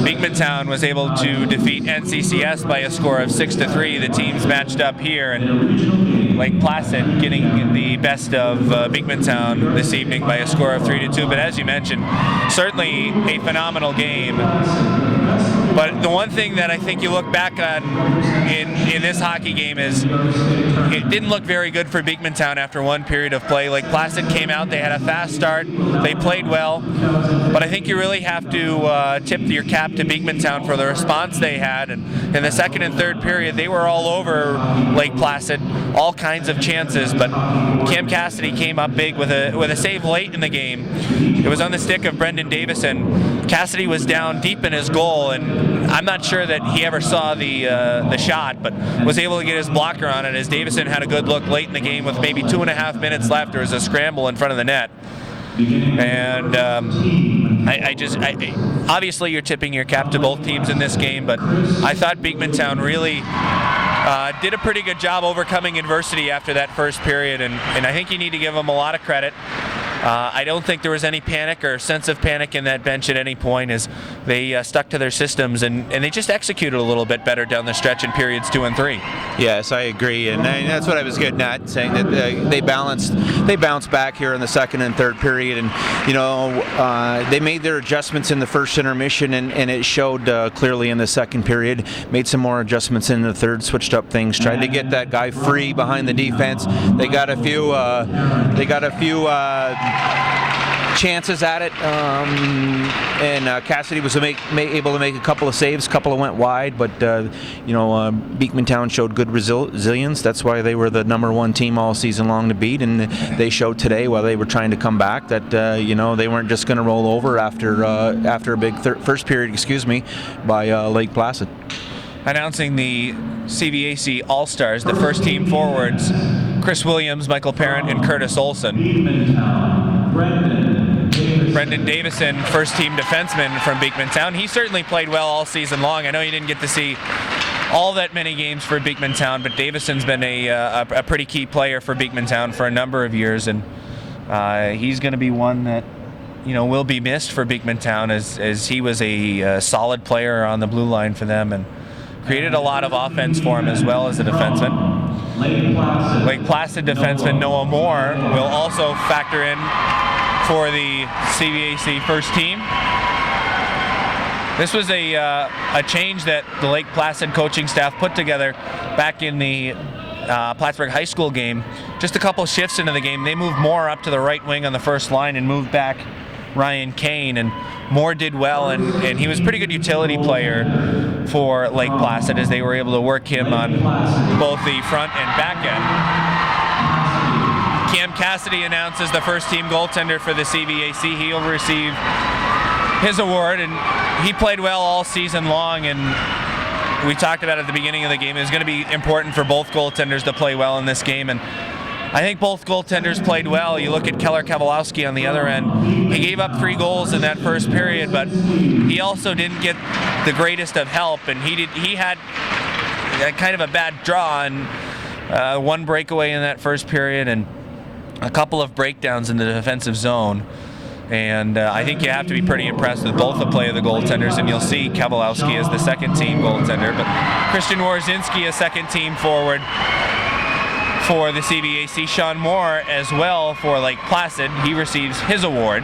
[SPEAKER 1] Beekmantown was able to defeat NCCS by a score of 6-3. The teams matched up here, and Lake Placid getting the best of Beekmantown this evening by a score of 3-2. But as you mentioned, certainly a phenomenal game. But the one thing that I think you look back on in this hockey game is it didn't look very good for Beekmantown after one period of play. Lake Placid came out, they had a fast start, they played well, but I think you really have to tip your cap to Beekmantown for the response they had. And in the second and third period, they were all over Lake Placid, all kinds of chances, but Cam Cassidy came up big with a save late in the game. It was on the stick of Brendan Davison. Cassidy was down deep in his goal, and I'm not sure that he ever saw the shot, but was able to get his blocker on it as Davison had a good look late in the game with maybe 2.5 minutes left. There was a scramble in front of the net. And obviously you're tipping your cap to both teams in this game, but I thought Beekmantown really did a pretty good job overcoming adversity after that first period, and I think you need to give them a lot of credit. I don't think there was any panic or sense of panic in that bench at any point, as they stuck to their systems and they just executed a little bit better down the stretch in periods 2 and 3.
[SPEAKER 3] Yes, I agree, and that's what I was getting at, saying that they bounced back here in the second and third period, and they made their adjustments in the first intermission, and it showed clearly in the second period. Made some more adjustments in the third, switched up things, tried to get that guy free behind the defense. They got a few chances at it, and Cassidy was able to make a couple of saves. A couple of went wide, but Beekman Town showed good resilience. That's why they were the #1 team all season long to beat, and they showed today while they were trying to come back that they weren't just going to roll over after a big first period, by Lake Placid.
[SPEAKER 1] Announcing the CVAC All-Stars, the first team forwards, Chris Williams, Michael Parent, and Curtis Olson.
[SPEAKER 2] Beekman Town,
[SPEAKER 1] Brendan Davison, first team defenseman from Beekman Town. He certainly played well all season long. I know you didn't get to see all that many games for Beekman Town, but Davison's been a pretty key player for Beekman Town for a number of years, and he's going to be one that will be missed for Beekman Town, as he was a solid player on the blue line for them and created a lot of offense for him as well as a defenseman. Lake Placid defenseman Noah Moore will also factor in for the CVAC first team. This was a change that the Lake Placid coaching staff put together back in the Plattsburgh High School game. Just a couple shifts into the game, they moved Moore up to the right wing on the first line and moved back Ryan Kane, and Moore did well, and he was a pretty good utility player for Lake Placid, as they were able to work him on both the front and back end. Cam Cassidy announces the first team goaltender for the CVAC. He'll receive his award, and he played well all season long, and we talked about at the beginning of the game, it was going to be important for both goaltenders to play well in this game, and I think both goaltenders played well. You look at Keller Kowalowski on the other end. He gave up 3 goals in that first period, but he also didn't get the greatest of help, and he had kind of a bad draw, and one breakaway in that first period and a couple of breakdowns in the defensive zone. And I think you have to be pretty impressed with both the play of the goaltenders, and you'll see Kowalowski as the second team goaltender, but Christian Warzinski, a second team forward for the CVAC. Sean Moore as well for Lake Placid. He receives his award.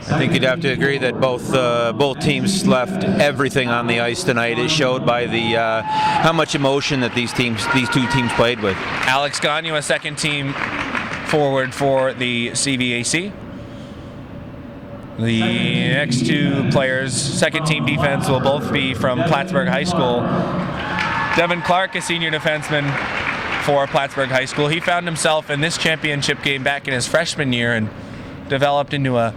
[SPEAKER 3] I think you'd have to agree that both teams left everything on the ice tonight. It showed by the how much emotion that these two teams played with.
[SPEAKER 1] Alex Gagnon, a second team forward for the CVAC. The next 2 players, second team defense, will both be from Plattsburgh High School. Devin Clark, a senior defenseman for Plattsburgh High School. He found himself in this championship game back in his freshman year and developed into a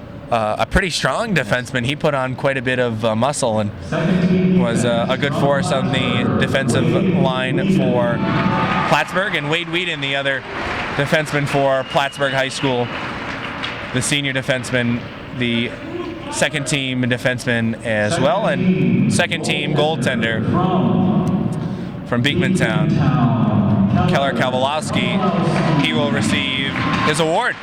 [SPEAKER 1] pretty strong defenseman. He put on quite a bit of muscle and was a good force on the defensive line for Plattsburgh. And Wade Whedon, the other defenseman for Plattsburgh High School, the senior defenseman, the second team defenseman as well, and second team goaltender from Beekmantown, Keller Kowalowski. He will receive his award.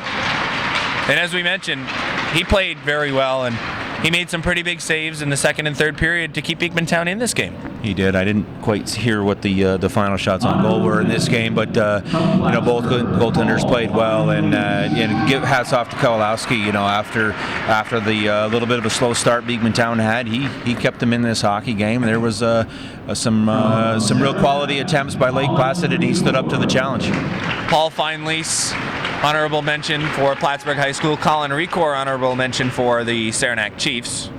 [SPEAKER 1] And as we mentioned, he played very well, and he made some pretty big saves in the second and third period to keep Beekmantown in this game.
[SPEAKER 3] He did. I didn't quite hear what the final shots on goal were in this game, but both goaltenders played well, and give hats off to Kowalowski. After the little bit of a slow start Beekmantown had, he kept them in this hockey game. There was some real quality attempts by Lake Placid, and he stood up to the challenge.
[SPEAKER 1] Paul Feinlease, honorable mention for Plattsburgh High School. Colin Recor, honorable mention for the Saranac Chiefs.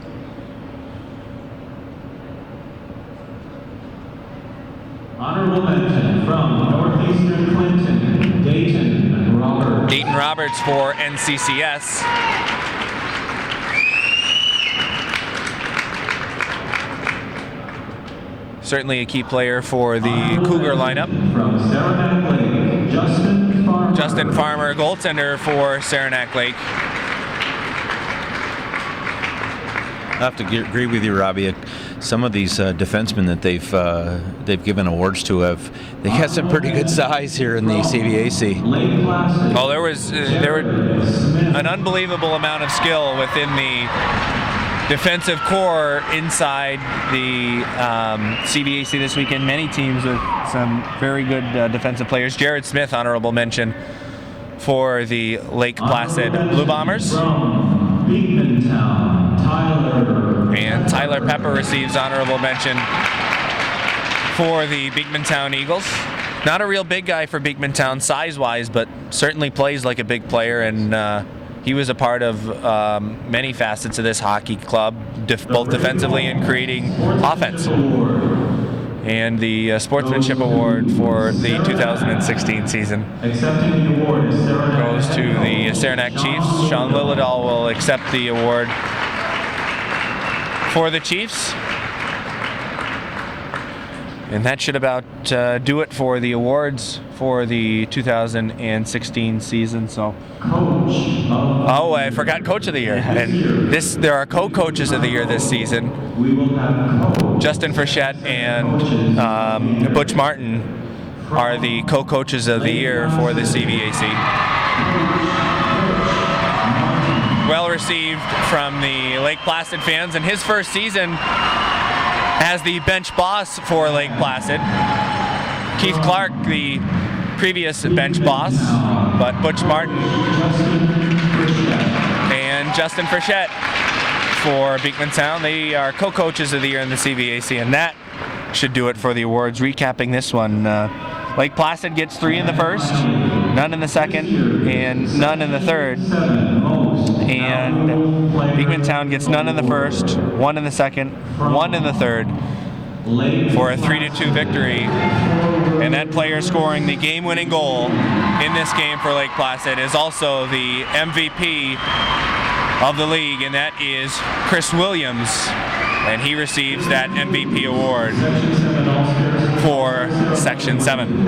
[SPEAKER 2] Honorable mention from Northeastern Clinton, Dayton Roberts.
[SPEAKER 1] Dayton Roberts for NCCS. Certainly a key player for the Cougar lineup.
[SPEAKER 2] From Saranac Lake,
[SPEAKER 1] Justin Farmer, goaltender for Saranac Lake.
[SPEAKER 3] have to agree with you, Robby. Some of these defensemen that they've given awards to they got some pretty good size here in the CVAC.
[SPEAKER 1] Well, there were an unbelievable amount of skill within the defensive core inside the CVAC this weekend. Many teams with some very good defensive players. Jared Smith, honorable mention for the Lake Placid Blue Bombers.
[SPEAKER 2] From Beekman Town, Tyler.
[SPEAKER 1] And Tyler Pepper receives honorable mention for the Beekman Town Eagles. Not a real big guy for Beekman Town size-wise, but certainly plays like a big player, and he was a part of many facets of this hockey club, both defensively and creating offense. And the Sportsmanship Award for the 2016 season
[SPEAKER 2] Accepting the award is
[SPEAKER 1] goes to the Saranac Chiefs. Sean Lillidahl will accept the award for the Chiefs. And that should about do it for the awards for the 2016 season. So, I forgot Coach of the Year. And there are co-coaches of the year this season.
[SPEAKER 2] we will have
[SPEAKER 1] Justin Frechette and Butch Martin are the co-coaches of the year for the CVAC. Well received from the Lake Placid fans, and his first season as the bench boss for Lake Placid. Keith Clark, the previous bench boss, but Butch Martin and Justin Frechette for Beekman Town. They are co-coaches of the year in the CVAC, and that should do it for the awards. Recapping this one, Lake Placid gets 3 in the first, none in the second, and none in the third. And Beekman Town gets none in the first, 1 in the second, 1 in the third, for a 3-2 victory. And that player scoring the game-winning goal in this game for Lake Placid is also the MVP of the league, and that is Chris Williams, and he receives that MVP award for Section 7.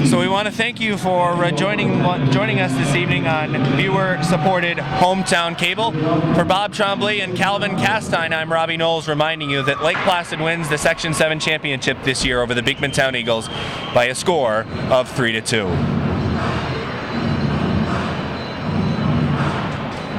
[SPEAKER 1] So we want to thank you for joining us this evening on viewer-supported Hometown Cable. For Bob Trombley and Calvin Castine, I'm Robby Knowles, reminding you that Lake Placid wins the Section 7 championship this year over the Beekman Town Eagles by a score of 3-2.